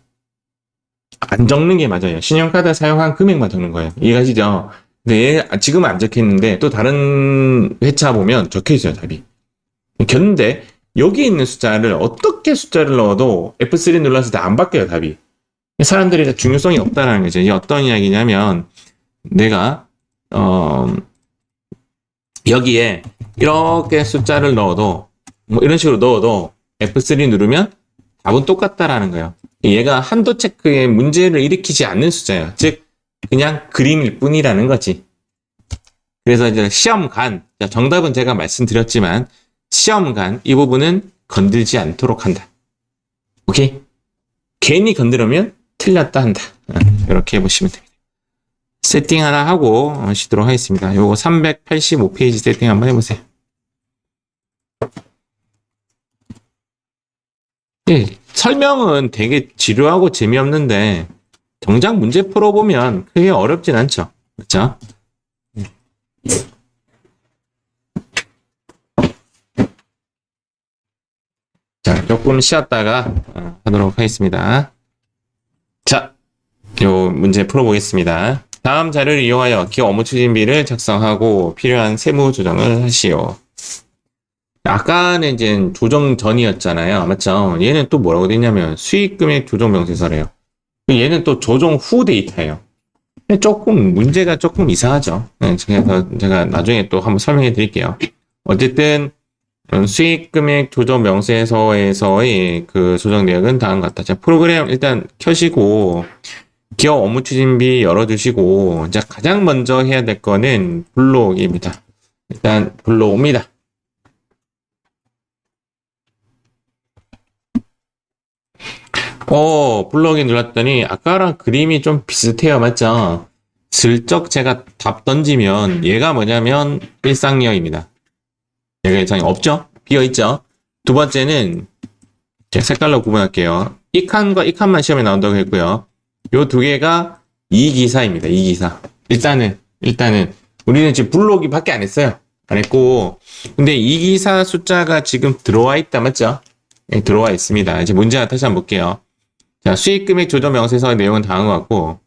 안 적는 게 맞아요. 신용카드 사용한 금액만 적는 거예요. 이해가시죠? 근데 지금은 안 적혀 있는데 또 다른 회차 보면 적혀 있어요, 답이. 근데 여기 있는 숫자를 어떻게 숫자를 넣어도 F3 눌렀을 때 안 바뀌어요, 답이. 사람들이 중요성이 없다라는 거죠. 이게 어떤 이야기냐면 내가 여기에 이렇게 숫자를 넣어도 뭐 이런 식으로 넣어도 F3 누르면 답은 똑같다라는 거예요. 얘가 한도 체크에 문제를 일으키지 않는 숫자예요. 즉 그냥 그림일 뿐이라는 거지. 그래서 이제 시험관, 정답은 제가 말씀드렸지만 시험관 이 부분은 건들지 않도록 한다. 오케이? 괜히 건드리면 틀렸다 한다. 이렇게 보시면 됩니다. 세팅 하나 하고 쉬도록 하겠습니다. 요거 385페이지 세팅 한번 해보세요. 예, 설명은 되게 지루하고 재미없는데 정작 문제 풀어보면 크게 어렵진 않죠. 그렇죠? 자, 조금 쉬었다가 하도록 하겠습니다. 자, 요 문제 풀어보겠습니다. 다음 자료를 이용하여 기업 업무 추진비를 작성하고 필요한 세무 조정을 하시오. 아까는 이제 조정 전이었잖아요. 맞죠? 얘는 또 뭐라고 되냐면 수익금액 조정 명세서래요. 얘는 또 조정 후 데이터예요. 조금 문제가 조금 이상하죠. 그래서 제가 나중에 또 한번 설명해 드릴게요. 어쨌든 수익금액 조정 명세서에서의 그 조정 내역은 다음과 같다. 자, 프로그램 일단 켜시고 기업 업무 추진비 열어주시고 자, 가장 먼저 해야 될 거는 불러오기입니다. 일단 불러옵니다. 불러오기 눌렀더니 아까랑 그림이 좀 비슷해요. 맞죠? 슬쩍 제가 답 던지면 얘가 뭐냐면 일상여입니다. 얘가 일상이 없죠? 비어있죠? 두 번째는 제가 색깔로 구분할게요. 이 칸과 이 칸만 시험에 나온다고 했고요. 요 두 개가 이기사입니다. 이기사. 일단은 우리는 지금 불러오기 밖에 안 했어요. 안 했고 근데 이기사 숫자가 지금 들어와 있다. 맞죠? 네, 들어와 있습니다. 이제 문제 다시 한번 볼게요. 자, 수익금액 조정 명세서의 내용은 다음과 같고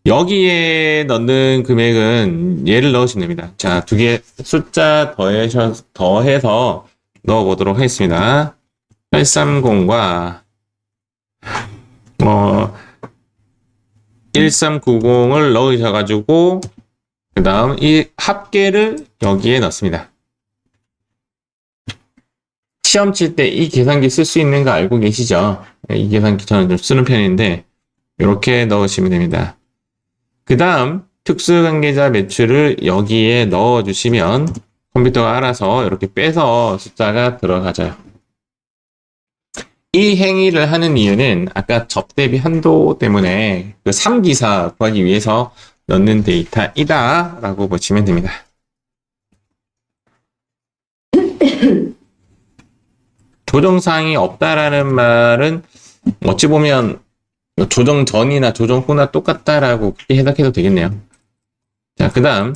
여기에 넣는 금액은 얘를 넣으시면 됩니다. 자, 두 개 숫자 더해서 넣어보도록 하겠습니다. 830과 1390을 넣으셔가지고 그 다음 이 합계를 여기에 넣습니다. 시험 칠 때 이 계산기 쓸 수 있는 거 알고 계시죠? 이 계산기 저는 좀 쓰는 편인데 이렇게 넣으시면 됩니다. 그 다음 특수관계자 매출을 여기에 넣어주시면 컴퓨터가 알아서 이렇게 빼서 숫자가 들어가져요. 이 행위를 하는 이유는 아까 접대비 한도 때문에 그 3기사 구하기 위해서 넣는 데이터이다 라고 보시면 됩니다. 조정사항이 없다라는 말은 어찌 보면 조정 전이나 조정 후나 똑같다라고 그렇게 해석해도 되겠네요. 자, 그 다음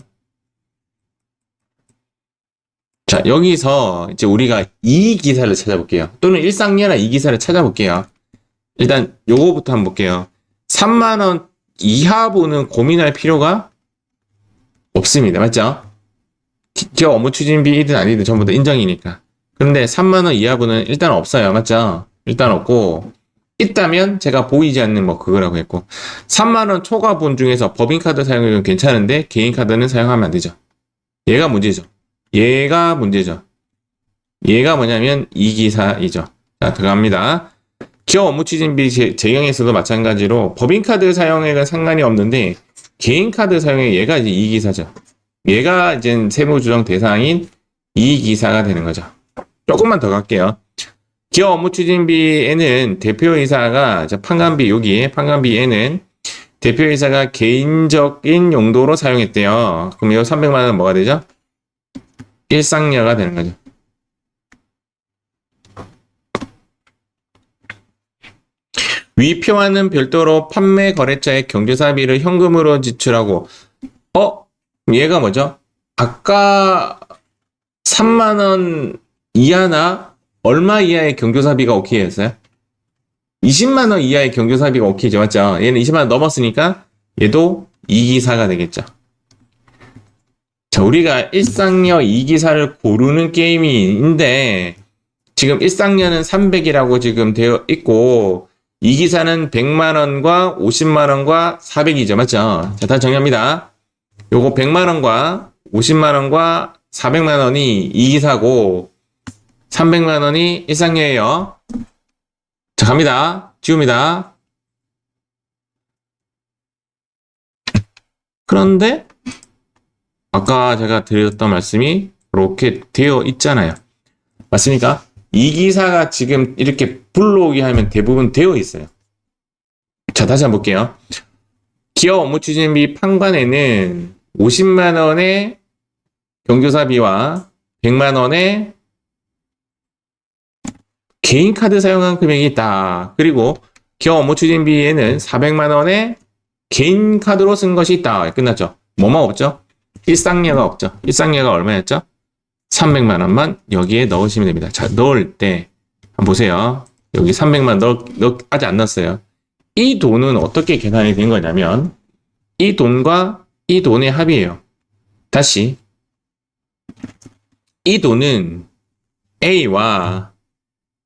자, 여기서 이제 우리가 이 기사를 찾아볼게요. 또는 일상예나 이 기사를 찾아볼게요. 일단 요거부터 한번 볼게요. 3만 원 이하분은 고민할 필요가 없습니다. 맞죠? 기업 업무 추진비든 아니든 전부 다 인정이니까. 그런데 3만 원 이하분은 일단 없어요. 맞죠? 일단 없고 있다면 제가 보이지 않는 뭐 그거라고 했고 3만 원 초과분 중에서 법인카드 사용은 괜찮은데 개인카드는 사용하면 안 되죠. 얘가 문제죠. 얘가 문제죠. 얘가 뭐냐면 이 기사이죠. 자, 들어갑니다. 기업 업무 추진비 제경에서도 마찬가지로 법인카드 사용액은 상관이 없는데 개인카드 사용액 얘가 이제 이 기사죠. 얘가 이제 세무조정 대상인 이 기사가 되는 거죠. 조금만 더 갈게요. 기업 업무 추진비에는 대표이사가 판관비 여기에 판관비에는 대표이사가 개인적인 용도로 사용했대요. 그럼 이 300만 원은 뭐가 되죠? 일상여가 되는 거죠. 위 표와는 별도로 판매 거래처의 경조사비를 현금으로 지출하고 얘가 뭐죠? 아까 3만 원 이하나 얼마 이하의 경조사비가 오케이 했어요? 20만 원 이하의 경조사비가 오케이죠. 맞죠? 얘는 20만 원 넘었으니까 얘도 이기사가 되겠죠. 자, 우리가 일상여 이기사를 고르는 게임인데 지금 일상여는 300이라고 지금 되어 있고 이기사는 100만 원과 50만 원과 400이죠. 맞죠? 자, 다시 정리합니다. 요거 100만 원과 50만 원과 400만 원이 이기사고 300만 원이 일상여예요. 자, 갑니다. 지웁니다. 그런데 아까 제가 드렸던 말씀이 이렇게 되어 있잖아요. 맞습니까? 이 기사가 지금 이렇게 불러오게 하면 대부분 되어 있어요. 자, 다시 한번 볼게요. 기업 업무 추진비 판관에는 50만 원의 경조사비와 100만 원의 개인 카드 사용한 금액이 있다. 그리고 기업 업무 추진비에는 400만 원의 개인 카드로 쓴 것이 있다. 끝났죠. 뭐만 없죠? 일상여가 없죠. 일상여가 얼마였죠? 300만 원만 여기에 넣으시면 됩니다. 자, 넣을 때 한번 보세요. 여기 300만 원 아직 안 넣었어요. 이 돈은 어떻게 계산이 된 거냐면 이 돈과 이 돈의 합이에요. 다시 이 돈은 A와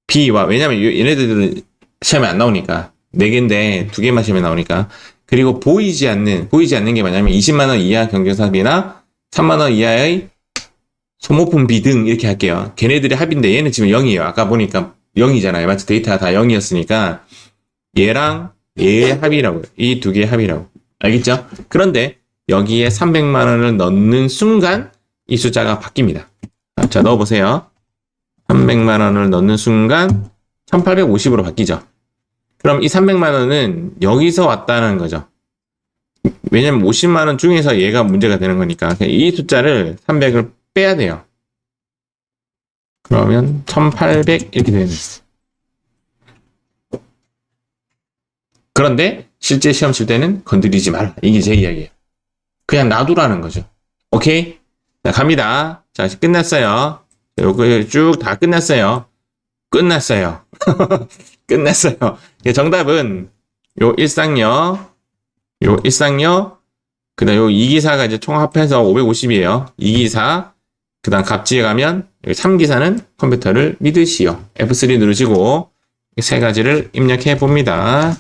B와 왜냐면 얘네들은 시험에 안 나오니까 4개인데 2개만 시험에 나오니까 그리고 보이지 않는 게 뭐냐면 20만 원 이하 경조사비나 3만 원 이하의 소모품비 등 이렇게 할게요. 걔네들의 합인데 얘는 지금 0이에요. 아까 보니까 0이잖아요. 마치 데이터가 다 0이었으니까 얘랑 얘의 합이라고요. 이 두 개의 합이라고. 알겠죠? 그런데 여기에 300만 원을 넣는 순간 이 숫자가 바뀝니다. 자, 넣어보세요. 300만 원을 넣는 순간 1850으로 바뀌죠. 그럼 이 300만 원은 여기서 왔다는 거죠. 왜냐면 50만 원 중에서 얘가 문제가 되는 거니까 이 숫자를 300을 빼야 돼요. 그러면 1800 이렇게 되는 거예요. 그런데 실제 시험 칠 때는 건드리지 마라. 이게 제 이야기예요. 그냥 놔두라는 거죠. 오케이? 자, 갑니다. 자, 끝났어요. 요거 쭉 다 끝났어요. 끝났어요. 끝났어요. 정답은 요 일상여, 그 다음 요 이기사가 이제 총 합해서 550이에요. 이기사, 그 다음 갑지에 가면 여기 3기사는 컴퓨터를 믿으시오. F3 누르시고 세 가지를 입력해 봅니다.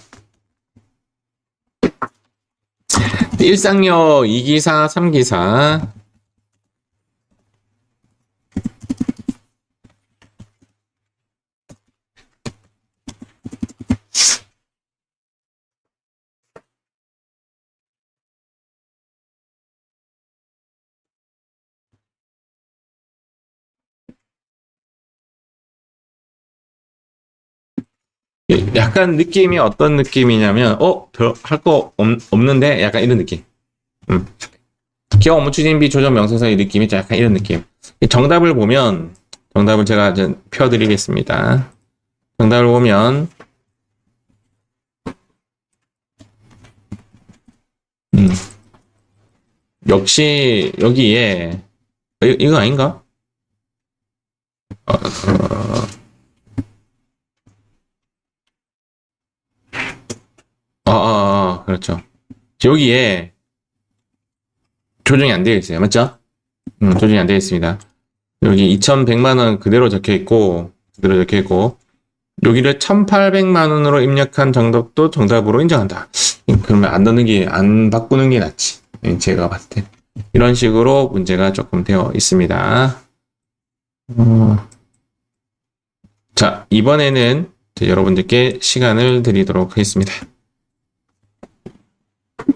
일상여, 이기사, 3기사. 약간 느낌이 어떤 느낌이냐면, 할 거 없는데? 약간 이런 느낌. 기업 업무 추진비 조정 명세서의 느낌이 약간 이런 느낌. 정답을 보면, 정답을 제가 이제 펴드리겠습니다. 정답을 보면, 역시 여기에, 이거 아닌가? 그렇죠. 여기에 조정이 안 되어 있어요. 맞죠? 조정이 안 되어 있습니다. 여기 2,100만 원 그대로 적혀 있고, 여기를 1,800만 원으로 입력한 정답도 정답으로 인정한다. 그러면 안 바꾸는 게 낫지. 제가 봤을 때. 이런 식으로 문제가 조금 되어 있습니다. 자, 이번에는 여러분들께 시간을 드리도록 하겠습니다.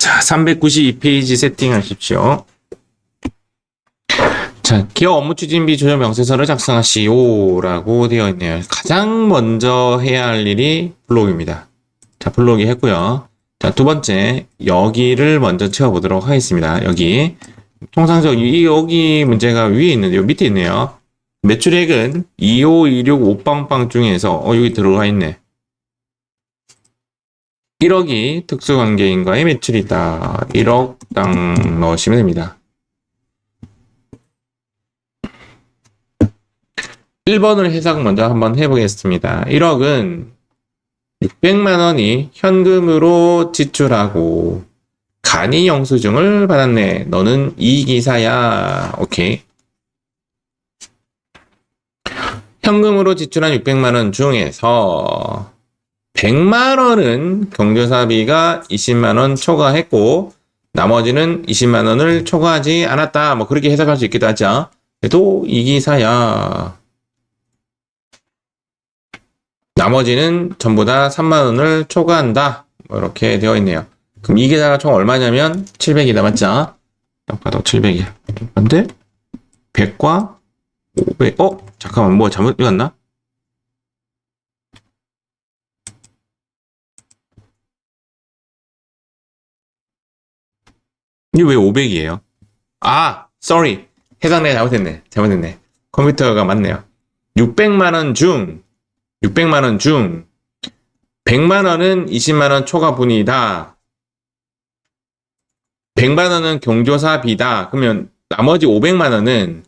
자, 392페이지 세팅하십시오. 자, 기업 업무 추진비 조정 명세서를 작성하시오라고 되어 있네요. 가장 먼저 해야 할 일이 블록입니다. 자, 블록이 했고요. 자, 두 번째, 여기를 먼저 채워보도록 하겠습니다. 여기. 통상적으로 여기 문제가 위에 있는데요. 밑에 있네요. 매출액은 2526 오빵빵 중에서, 여기 들어가 있네. 1억이 특수관계인과의 매출이다. 1억 당 넣으시면 됩니다. 1번을 해석 먼저 한번 해보겠습니다. 1억은 600만 원이 현금으로 지출하고 간이 영수증을 받았네. 너는 이기사야. 오케이. 현금으로 지출한 600만 원 중에서 100만 원은 경조사비가 20만 원 초과했고 나머지는 20만 원을 초과하지 않았다. 뭐 그렇게 해석할 수 있기도 하죠. 그래도 이기사야. 나머지는 전부 다 3만 원을 초과한다. 뭐 이렇게 되어 있네요. 그럼 이기사가 총 얼마냐면 700이다. 맞죠? 딱 봐도 700이야. 근데 100과 500. 잠깐만, 뭐 잘못 읽었나? 이게 왜 500이에요? sorry. 해석 내가 잘못했네. 컴퓨터가 맞네요. 600만 원 중 100만 원은 20만 원 초과분이다. 100만 원은 경조사비다. 그러면 나머지 500만 원은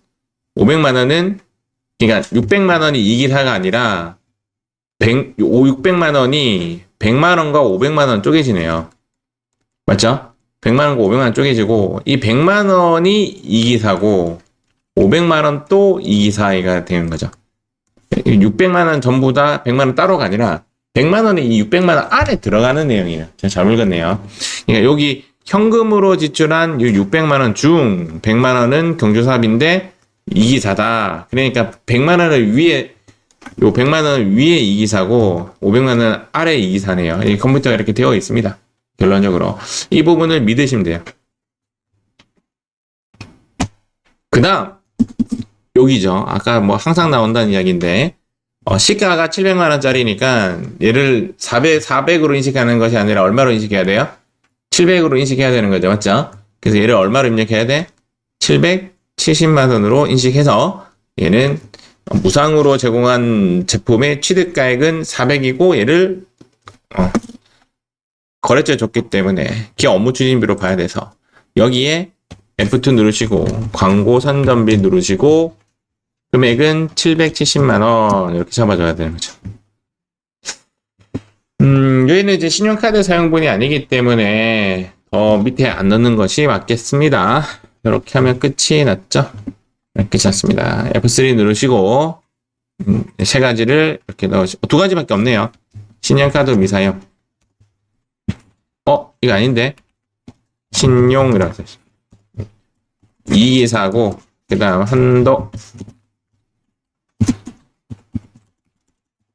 그러니까 600만 원이 이기사가 아니라 600만 원이 100만 원과 500만 원 쪼개지네요. 맞죠? 100만 원과 500만 원 쪼개지고 이 100만 원이 이기사고 500만 원 또 이기사가 되는 거죠. 600만 원 전부 다 100만 원 따로가 아니라 100만 원이 이 600만 원 안에 들어가는 내용이에요. 제가 잘 읽었네요. 그러니까 여기 현금으로 지출한 600만 원 중 100만 원은 경조사비인데 이기사다. 그러니까 100만 원을 위에 100만 원 위에 이기사고 500만 원 아래 이기사네요. 이 컴퓨터가 이렇게 되어 있습니다. 결론적으로 이 부분을 믿으시면 돼요. 그 다음 여기죠. 아까 뭐 항상 나온다는 이야기인데 시가가 700만 원짜리니까 얘를 400으로 인식하는 것이 아니라 얼마로 인식해야 돼요? 700으로 인식해야 되는 거죠. 맞죠? 그래서 얘를 얼마로 입력해야 돼? 770만 원으로 인식해서 얘는 무상으로 제공한 제품의 취득가액은 400이고 얘를 거래처에 줬기 때문에 기업 업무 추진비로 봐야 돼서 여기에 F2 누르시고 광고 선전비 누르시고 금액은 770만 원 이렇게 잡아줘야 되는 거죠. 여기는 이제 신용카드 사용분이 아니기 때문에 밑에 안 넣는 것이 맞겠습니다. 이렇게 하면 끝이 났죠. 끝이 났습니다. F3 누르시고 세 가지를 이렇게 넣으시고 두 가지밖에 없네요. 신용카드 미사용. 이거 아닌데 신용이라고 써있어요. 이기사고 그 다음 한도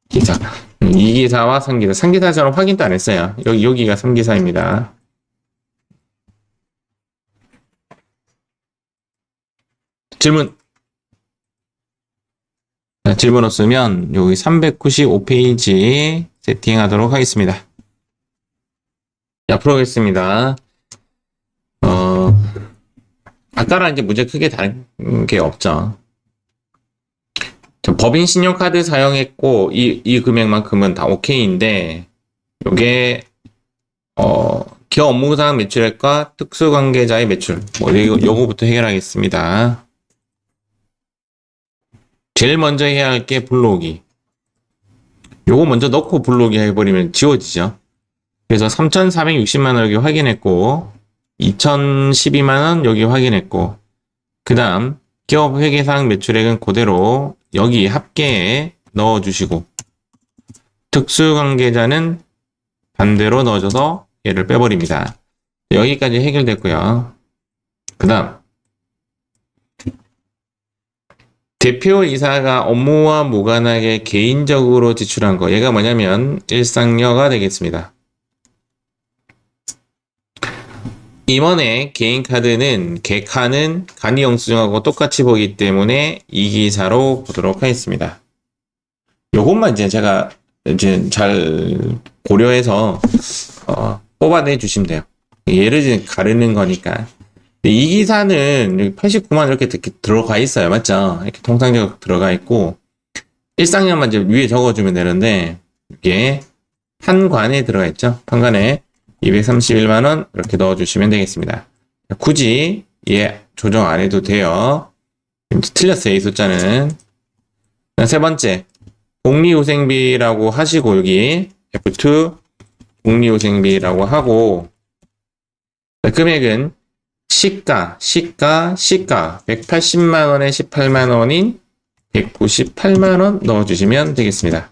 기사. 이기사와 3기사. 3기사처럼 확인도 안 했어요. 여기가 3기사입니다. 질문. 자, 질문 없으면 여기 395페이지 세팅하도록 하겠습니다. 자, 풀어보겠습니다. 아까랑 이제 문제 크게 다른 게 없죠. 법인 신용카드 사용했고 이 금액만큼은 다 오케이인데 요게 기업 업무상 매출액과 특수관계자의 매출 요거부터 해결하겠습니다. 제일 먼저 해야 할 게 불러오기. 요거 먼저 넣고 불러오기 해버리면 지워지죠. 그래서 3,460만 원 여기 확인했고 2,012만 원 여기 확인했고 그 다음 기업 회계상 매출액은 그대로 여기 합계에 넣어주시고 특수관계자는 반대로 넣어줘서 얘를 빼버립니다. 여기까지 해결됐고요. 그 다음 대표이사가 업무와 무관하게 개인적으로 지출한 거 얘가 뭐냐면 일상료가 되겠습니다. 임원의 개인카드는 객하는 간이영수증하고 똑같이 보기 때문에 이 기사로 보도록 하겠습니다. 요것만 이제 제가 이제 잘 고려해서 뽑아내 주시면 돼요. 예를 가르는 거니까. 이 기사는 89만 이렇게 들어가 있어요. 맞죠? 이렇게 통상적으로 들어가 있고 일상량만 이제 위에 적어주면 되는데 이게 한 관에 들어가 있죠. 한 관에 231만 원 이렇게 넣어주시면 되겠습니다. 굳이 조정 안 해도 돼요. 틀렸어요. 이 숫자는. 세 번째 복리후생비라고 하시고 여기 F2 복리후생비라고 하고 금액은 시가 180만 원에 18만 원인 198만 원 넣어주시면 되겠습니다.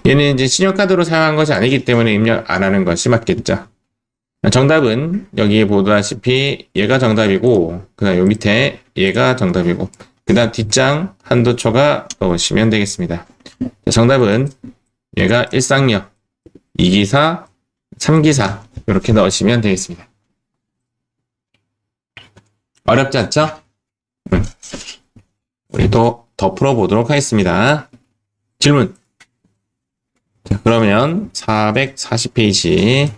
얘는 이제 신용카드로 사용한 것이 아니기 때문에 입력 안 하는 것이 맞겠죠. 정답은 여기에 보다시피 얘가 정답이고 그 다음 요 밑에 얘가 정답이고 그 다음 뒷장 한도초가 넣으시면 되겠습니다. 정답은 얘가 1상력, 2기사, 3기사 이렇게 넣으시면 되겠습니다. 어렵지 않죠? 우리 또 더 풀어보도록 하겠습니다. 질문. 자, 그러면 440페이지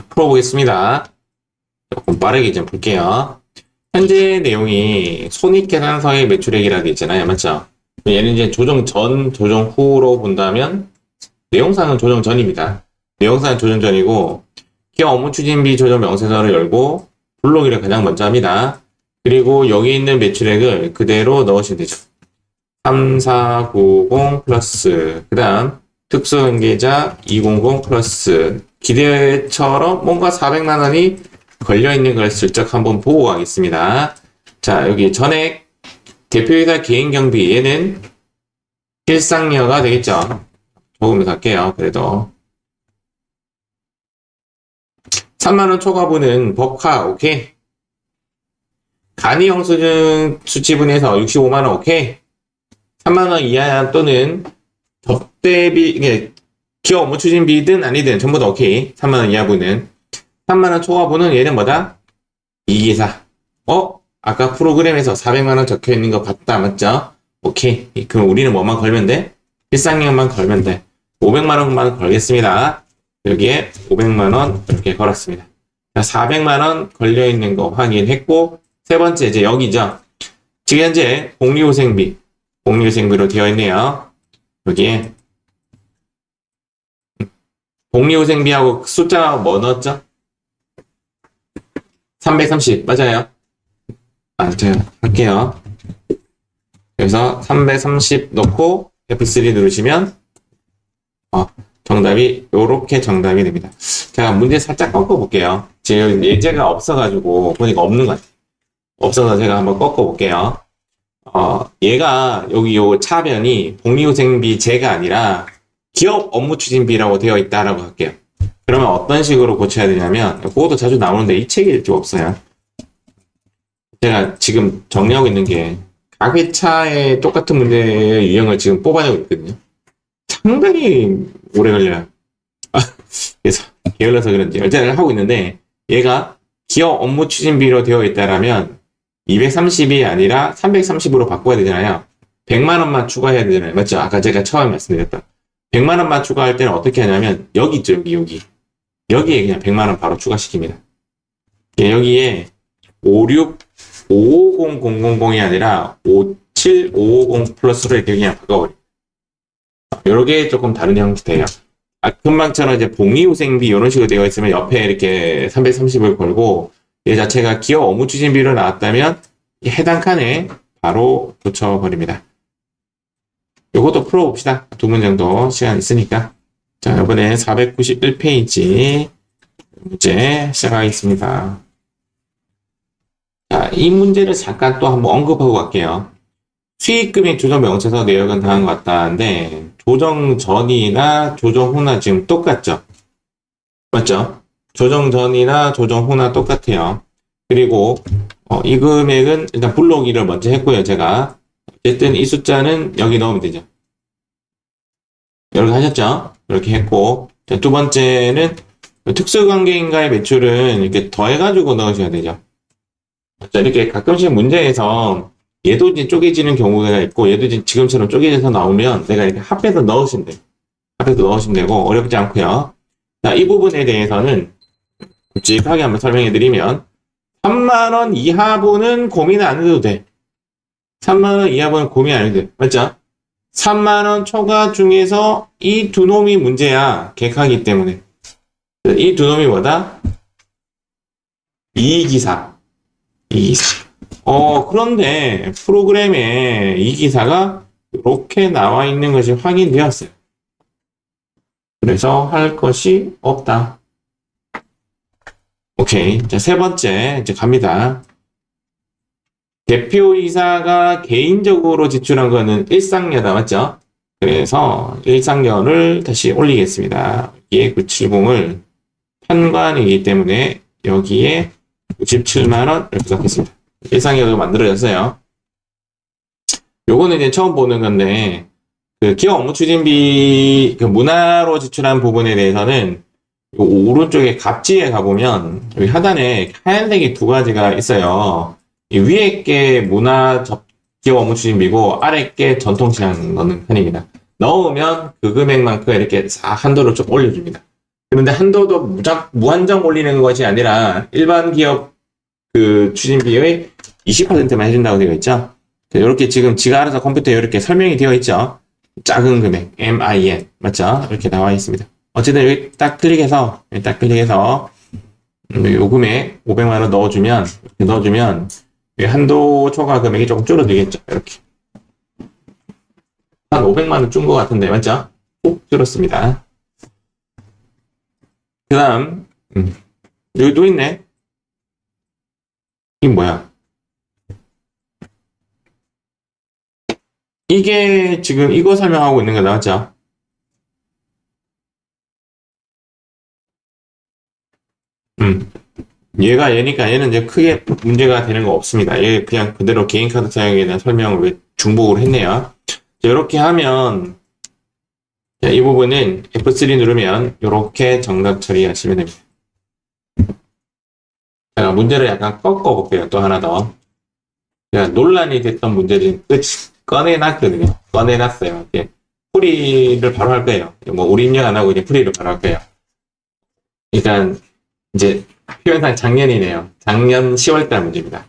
풀어보겠습니다. 조금 빠르게 좀 볼게요. 현재 내용이 손익계산서의 매출액이라고 되어 있잖아요. 맞죠? 얘는 이제 조정 전, 조정 후로 본다면 내용상은 조정 전입니다. 내용상은 조정 전이고 기업 업무 추진비 조정 명세서를 열고 불러오기를 가장 먼저 합니다. 그리고 여기 있는 매출액을 그대로 넣으시면 되죠. 3490 플러스 그 다음 특수관계자 200 플러스 기대처럼 뭔가 400만 원이 걸려있는 걸 슬쩍 한번 보고 가겠습니다. 자, 여기 전액 대표이사 개인경비 얘는 일상료가 되겠죠. 적으면서 할게요. 그래도 3만원 초과분은 법카 오케이. 간이영수증 수치분에서 65만원 오케이. 3만원 이하 또는 접대비 기업 업무 추진비든 아니든 전부 다 오케이. 3만원 이하분은 3만원 초과분은 얘는 뭐다? 이기사. 아까 프로그램에서 400만원 적혀있는 거 봤다. 맞죠? 오케이. 그럼 우리는 뭐만 걸면 돼? 일상량만 걸면 돼. 500만원만 걸겠습니다. 여기에 500만원 이렇게 걸었습니다. 400만원 걸려있는 거 확인했고 세 번째 이제 여기죠. 지금 현재 복리후생비로 되어 있네요. 여기에 복리후생비하고 숫자 뭐 넣었죠? 330 맞아요. 제가 할게요. 그래서 330 넣고 F3 누르시면 정답이 요렇게 정답이 됩니다. 제가 문제 살짝 꺾어볼게요. 지금 예제가 없어가지고 보니까 없는 것 같아요. 없어서 제가 한번 꺾어볼게요. 얘가 여기 요 차변이 복리후생비제가 아니라 기업 업무 추진비라고 되어 있다라고 할게요. 그러면 어떤 식으로 고쳐야 되냐면 그것도 자주 나오는데 이 책이 좀 없어요. 제가 지금 정리하고 있는 게 각 회차에 똑같은 문제의 유형을 지금 뽑아내고 있거든요. 상당히 오래 걸려요. 그래서 게을러서 그런지 열전을 하고 있는데 얘가 기업 업무 추진비로 되어 있다라면 230이 아니라 330으로 바꿔야 되잖아요. 100만 원만 추가해야 되잖아요. 맞죠? 아까 제가 처음에 말씀드렸던 100만 원만 추가할 때는 어떻게 하냐면 여기 있죠. 여기에 그냥 100만 원 바로 추가시킵니다. 여기에 55000이 아니라 57550 플러스로 이렇게 그냥 바꿔버려요. 요게 조금 다른 형태예요. 금방처럼 이제 봉이후생비 이런 식으로 되어 있으면 옆에 이렇게 330을 걸고 얘 자체가 기업 업무 추진비로 나왔다면 해당 칸에 바로 붙여버립니다. 요것도 풀어봅시다. 두 문 정도 시간 있으니까. 자, 이번에 491페이지 문제 시작하겠습니다. 자, 이 문제를 잠깐 또 한번 언급하고 갈게요. 수익금액 조정 명세서 내역은 다음과 같다는데 조정 전이나 조정 후나 지금 똑같죠? 맞죠? 조정 전이나 조정 후나 똑같아요. 그리고 이 금액은 일단 불러오기를 먼저 했고요. 제가 어쨌든 이 숫자는 여기 넣으면 되죠. 이렇게 하셨죠? 이렇게 했고 자, 두 번째는 특수관계인가의 매출은 이렇게 더해가지고 넣으셔야 되죠. 자, 이렇게 가끔씩 문제에서 얘도 이제 쪼개지는 경우가 있고 얘도 이제 지금처럼 쪼개져서 나오면 내가 이렇게 합해서 넣으시면 돼요. 합해서 넣으시면 되고 어렵지 않고요. 자, 이 부분에 대해서는 굵직하게 한번 설명해 드리면 3만원 이하분은 고민 안 해도 돼. 3만원 이하분은 고민 안 해도 돼. 맞죠? 3만원 초과 중에서 이 두 놈이 문제야. 객하기 때문에. 이 두 놈이 뭐다? 이기사. 이기사. 그런데 프로그램에 이 기사가 이렇게 나와 있는 것이 확인되었어요. 그래서 할 것이 없다. 오케이. 자, 세 번째, 이제 갑니다. 대표이사가 개인적으로 지출한 거는 일상료다. 맞죠? 그래서 일상료를 다시 올리겠습니다. 여기에 970을 판관이기 때문에 여기에 97만원 이렇게 넣겠습니다. 일상료가 만들어졌어요. 요거는 이제 처음 보는 건데, 그 기업 업무 추진비, 그 문화로 지출한 부분에 대해서는 요 오른쪽에 갑지에 가보면 여기 하단에 하얀색이 두 가지가 있어요. 이 위에 게 문화 기업 업무 추진비고 아래 게 전통시장 넣는 칸입니다. 넣으면 그 금액만큼 이렇게 한도를 좀 올려줍니다. 그런데 한도도 무한정 올리는 것이 아니라 일반 기업 그 추진비의 20%만 해준다고 되어 있죠. 이렇게 지금 지가 알아서 컴퓨터에 이렇게 설명이 되어 있죠. 작은 금액, MIN. 맞죠? 이렇게 나와 있습니다. 어쨌든 여기 딱 클릭해서 요 금액 500만원 넣어주면 한도 초과 금액이 조금 줄어들겠죠. 이렇게. 한 500만원 준 것 같은데, 맞죠? 꼭 줄었습니다. 그 다음, 여기 또 있네. 이게 뭐야? 이게 지금 이거 설명하고 있는 거 나왔죠? 얘니까 얘는 이제 크게 문제가 되는 거 없습니다. 얘 그냥 그대로 개인 카드 사용에 대한 설명을 왜 중복으로 했네요. 이렇게 하면 이 부분은 F3 누르면 이렇게 정답 처리하시면 됩니다. 제가 문제를 약간 꺾어볼게요. 또 하나 더. 제가 논란이 됐던 문제를 꺼내놨거든요. 꺼내놨어요. 이렇게 풀이를 바로 할 거예요. 뭐 우리 입력 안 하고 그냥 풀이를 바로 할 거예요. 그러니까 이제 표현상 작년이네요. 작년 10월달 문제입니다.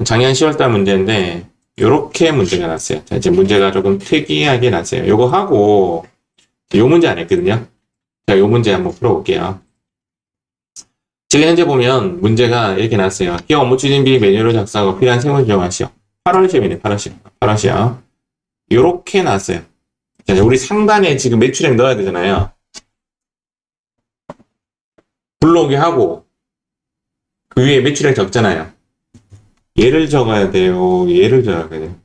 작년 10월달 문제인데 요렇게 문제가 났어요. 자, 이제 문제가 조금 특이하게 났어요. 요거 하고 요 문제 안 했거든요. 자, 요 문제 한번 풀어볼게요. 지금 현재 보면 문제가 이렇게 났어요. 기업 업무 추진비 메뉴를 작성하고 필요한 세무 지정하시오. 8월 시험이네, 8월 시험. 요렇게 났어요. 자, 우리 상단에 지금 매출액 넣어야 되잖아요. 불러오게 하고 그 위에 매출액 적잖아요. 얘를 적어야 돼요. 얘를 적어야 돼요.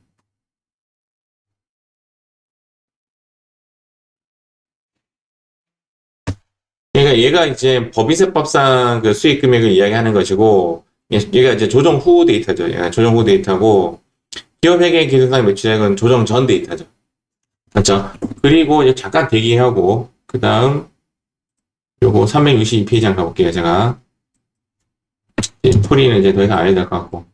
그러니까 얘가 이제 법인세법상 그 수익 금액을 이야기하는 것이고, 얘가 이제 조정 후 데이터죠. 얘가 조정 후 데이터고, 기업회계 기준상 매출액은 조정 전 데이터죠. 맞죠? 그리고 이제 잠깐 대기하고, 그 다음, 요거 362페이지 한 가볼게요, 제가. 풀이는 이제 더 이상 안 해도 될 것 같고.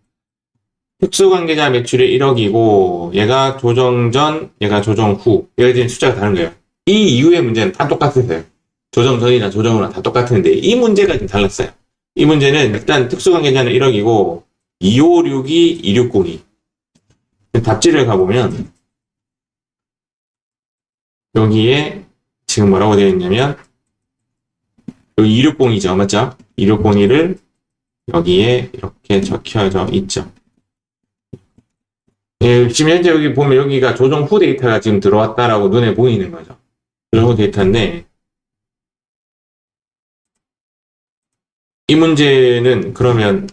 특수관계자 매출이 1억이고, 얘가 조정 전, 얘가 조정 후. 얘가 지금 숫자가 다른 거예요. 이 이후의 문제는 다 똑같으세요. 조정 전이나 조정 후나 다 똑같은데, 이 문제가 좀 달랐어요. 이 문제는 일단 특수관계자는 1억이고, 2562, 2602. 답지를 가보면, 여기에 지금 뭐라고 되어 있냐면, 여기 2602죠. 맞죠? 2602를 여기에 이렇게 적혀져 있죠. 예, 지금 현재 여기 보면 여기가 조정 후 데이터가 지금 들어왔다라고 눈에 보이는 거죠. 조정 후 데이터인데, 이 문제는 그러면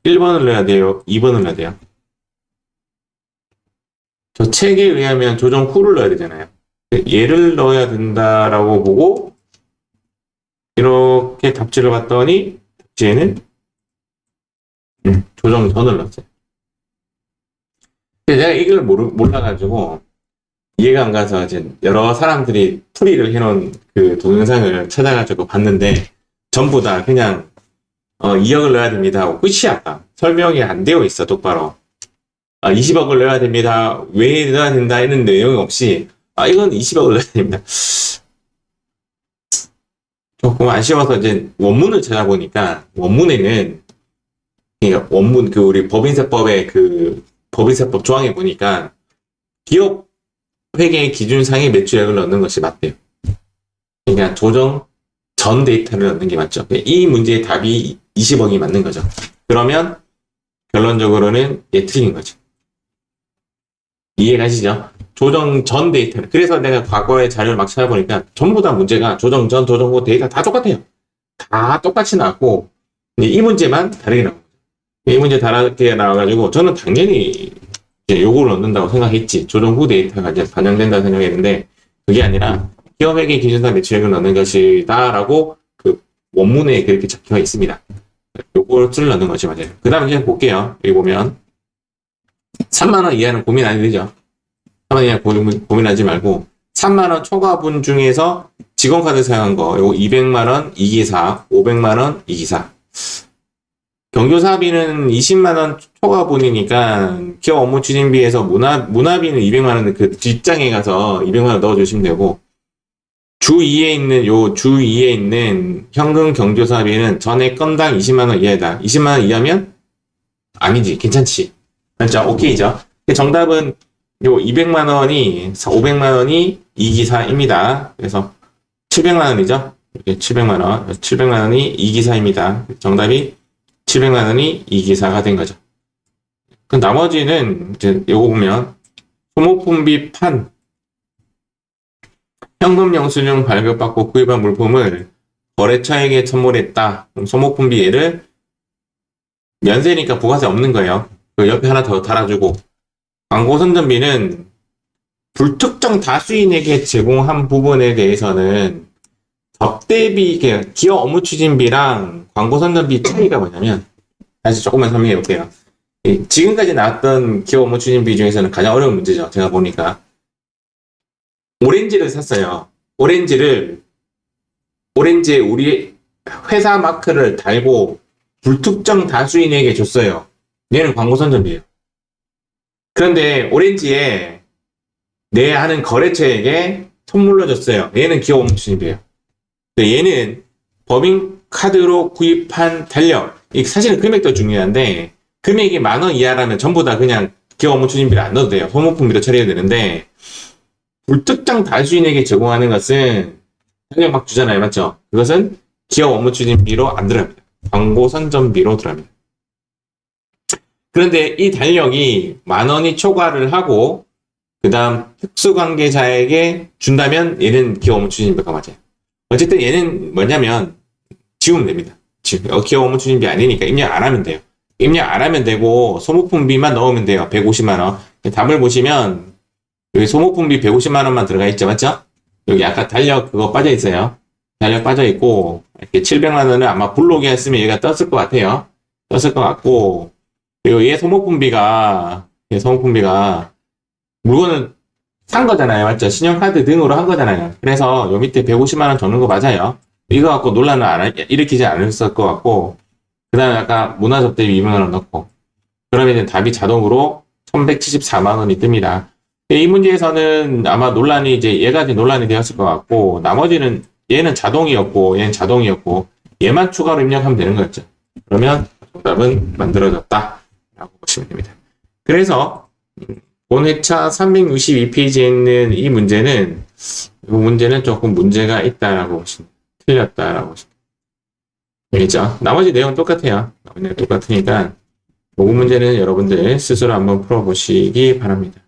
1번을 넣어야 돼요? 2번을 넣어야 돼요? 저 책에 의하면 조정 후를 넣어야 되잖아요. 얘를 넣어야 된다라고 보고 이렇게 답지를 봤더니 답지에는 조정 전을 넣었어요. 근데 내가 이걸 몰라가지고 이해가 안 가서 이제 여러 사람들이 풀이를 해놓은 그 동영상을 찾아가지고 봤는데 전부 다 그냥 2억을 넣어야 됩니다 하고 끝이야. 아까 설명이 안 되어 있어 똑바로. 20억을 넣어야 됩니다. 왜 넣어야 된다 이런 내용이 없이 이건 20억을 넣어야 됩니다. 조금 아쉬워서 이제 원문을 찾아보니까 원문에는 그러니까 원문 그 우리 법인세법의 그 법인세법 조항에 보니까 기업 회계 기준상의 매출액을 넣는 것이 맞대요. 그러니까 조정 전 데이터를 넣는 게 맞죠. 이 문제의 답이 20억이 맞는 거죠. 그러면 결론적으로는 얘 틀린 거죠. 이해가시죠? 조정 전 데이터를. 그래서 내가 과거의 자료를 막 찾아보니까 전부 다 문제가 조정 전, 조정 후 데이터 다 똑같아요. 다 똑같이 나왔고 이 문제만 다르게 나온 거죠. 이 문제 다르게 나와가지고 저는 당연히 이제 요거를 넣는다고 생각했지. 조정 후 데이터가 이제 반영된다고 생각했는데 그게 아니라 기업회계 기준상 매출액을 넣는 것이다라고 그 원문에 그렇게 적혀 있습니다. 요거를 넣는 거지 맞아요. 그 다음에 이제 볼게요. 여기 보면 3만원 이하는 고민 안 해도 되죠. 3만원 이하 고민하지 말고 3만원 초과분 중에서 직원카드 사용한 거 요거 200만원 이기사 500만원 이기사 경조사비는 20만원 초과분이니까 기업 업무 추진비에서 문화비는 200만원 그 뒷장에 가서 200만원 넣어주시면 되고 주 2에 있는 현금 경조사비는 전액 건당 20만원 이하다. 20만원 이하면 아니지 괜찮지. 맞죠? 오케이죠. 정답은 요 200만원이 500만원이 이기사입니다. 그래서 700만원이죠. 이렇게 700만원이 이기사입니다. 정답이 700만원이 이기사가 된 거죠. 그 나머지는 이제 요거 보면 소모품비 판 현금 영수증 발급받고 구입한 물품을 거래처에게 선물했다. 그럼 소모품비 얘를 면세니까 부가세 없는 거예요. 그 옆에 하나 더 달아주고 광고 선전비는 불특정 다수인에게 제공한 부분에 대해서는 접대비, 기업 업무 추진비랑 광고 선전비 차이가 뭐냐면 다시 조금만 설명해 볼게요. 지금까지 나왔던 기업 업무 추진비 중에서는 가장 어려운 문제죠. 제가 보니까 오렌지를 샀어요. 오렌지에 우리 회사 마크를 달고 불특정 다수인에게 줬어요. 얘는 광고 선전비예요. 그런데 오렌지에 내 하는 거래처에게 선물로 줬어요. 얘는 기업 업무 추진비예요. 얘는 법인카드로 구입한 달력. 사실은 금액도 중요한데 금액이 10,000원 이하라면 전부 다 그냥 기업 업무 추진비를 안 넣어도 돼요. 소모품비로 처리해야 되는데 불특정 다수인에게 제공하는 것은 그냥 막 주잖아요. 맞죠? 그것은 기업 업무 추진비로 안 들어갑니다. 광고 선전비로 들어갑니다. 그런데 이 달력이 10,000원이 초과를 하고 그 다음 특수관계자에게 준다면 얘는 기업 업무 추진비가 맞아요. 어쨌든 얘는 뭐냐면 지우면 됩니다. 기업 업무 추진비 아니니까 입력 안 하면 돼요. 입력 안 하면 되고 소모품비만 넣으면 돼요. 150만원. 답을 보시면 여기 소모품비 150만원만 들어가 있죠. 맞죠? 여기 아까 달력 그거 빠져 있어요. 달력 빠져 있고 이렇게 700만원을 아마 블록에 했으면 얘가 떴을 것 같아요. 떴을 것 같고 그리고 얘 소모품비가 물건을 산 거잖아요. 맞죠? 신용카드 등으로 한 거잖아요. 그래서 요 밑에 150만원 적는 거 맞아요. 이거 갖고 논란을 일으키지 않았을 것 같고 그 다음에 아까 문화접대비 200만원 넣고 그러면 이제 답이 자동으로 1174만원이 뜹니다. 이 문제에서는 아마 얘가 이제 논란이 되었을 것 같고 나머지는 얘는 자동이었고 얘만 추가로 입력하면 되는 거였죠. 그러면 정답은 만들어졌다 라고 보시면 됩니다. 그래서 본 회차 362페이지에 있는 이 문제는 이 문제는 조금 문제가 있다라고 보시면 틀렸다라고 보시면 되겠죠. 나머지 내용은 똑같아요. 나머지 내용 똑같으니까 모국 문제는 여러분들 스스로 한번 풀어보시기 바랍니다.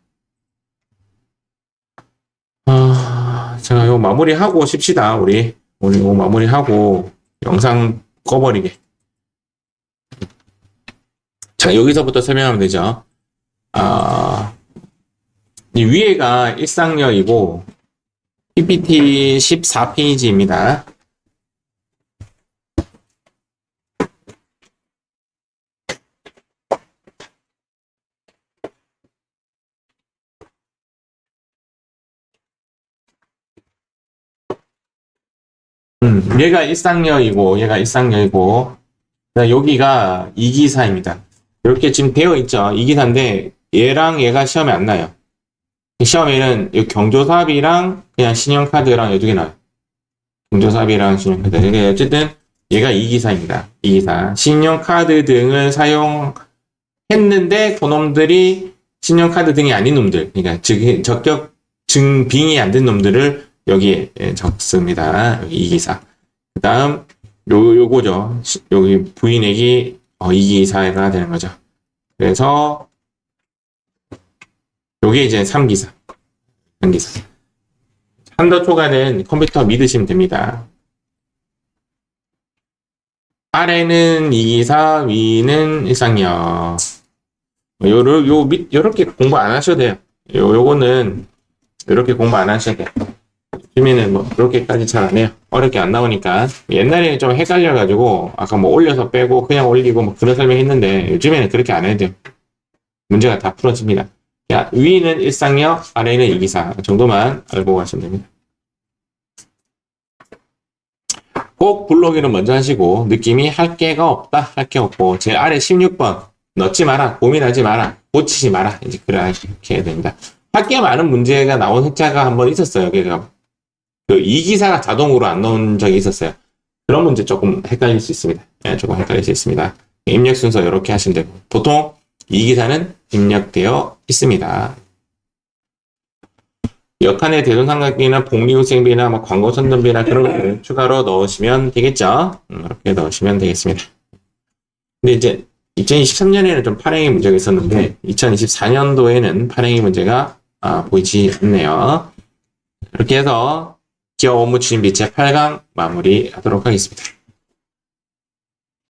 제가 이거 마무리하고 쉽시다. 우리 이거 마무리하고 영상 꺼버리게. 자, 여기서부터 설명하면 되죠. 이 위에가 일상력이고 PPT 14페이지입니다. 얘가 일상력이고 여기가 이기사입니다. 이렇게 지금 되어 있죠. 이기사인데 얘랑 얘가 시험에 안 나요. 시험에는 이 경조사비랑 그냥 신용카드랑 이 두 개 나와요. 경조사비랑 신용카드. 그러니까 어쨌든 얘가 이기사입니다. 이기사. 신용카드 등을 사용했는데 그놈들이 신용카드 등이 아닌 놈들, 그러니까 즉 적격 증빙이 안 된 놈들을 여기에 적습니다. 여기 이기사. 그 다음 요거죠. 여기 부인액이 이기사가 되는 거죠. 그래서 요게 이제 3기사. 3기사. 한도 초과는 컴퓨터 믿으시면 됩니다. 아래는 이기사, 위는 일상력. 요렇게 공부 안 하셔도 돼요. 요거는 이렇게 공부 안 하셔도 돼요. 요즘에는 뭐 그렇게까지 잘 안 해요. 어렵게 안 나오니까. 옛날에는 좀 헷갈려가지고 아까 뭐 올려서 빼고 그냥 올리고 뭐 그런 설명했는데 요즘에는 그렇게 안 해도 돼요. 문제가 다 풀어집니다. 위는 일상력, 아래는 이기사 정도만 알고 가시면 됩니다. 꼭 블로그는 먼저 하시고 느낌이 할 게가 없다, 할 게 없고 제일 아래 16번 넣지 마라, 고민하지 마라, 고치지 마라 이제 그렇게 해야 됩니다. 할 게 많은 문제가 나온 흑자가 한번 있었어요. 그러니까 그 이기사가 자동으로 안 나온 적이 있었어요. 그런 문제 조금 헷갈릴 수 있습니다. 조금 헷갈릴 수 있습니다. 입력 순서 이렇게 하시면 되고 보통 이기사는 입력되어 있습니다. 역한의 대손삼각비나 복리후생비나 뭐 광고 선전비나 그런 것들 추가로 넣으시면 되겠죠. 이렇게 넣으시면 되겠습니다. 근데 이제 2023년에는 좀 발행의 문제가 있었는데 2024년도에는 발행의 문제가 보이지 않네요. 이렇게 해서 기업 업무 추진비 제8강 마무리하도록 하겠습니다.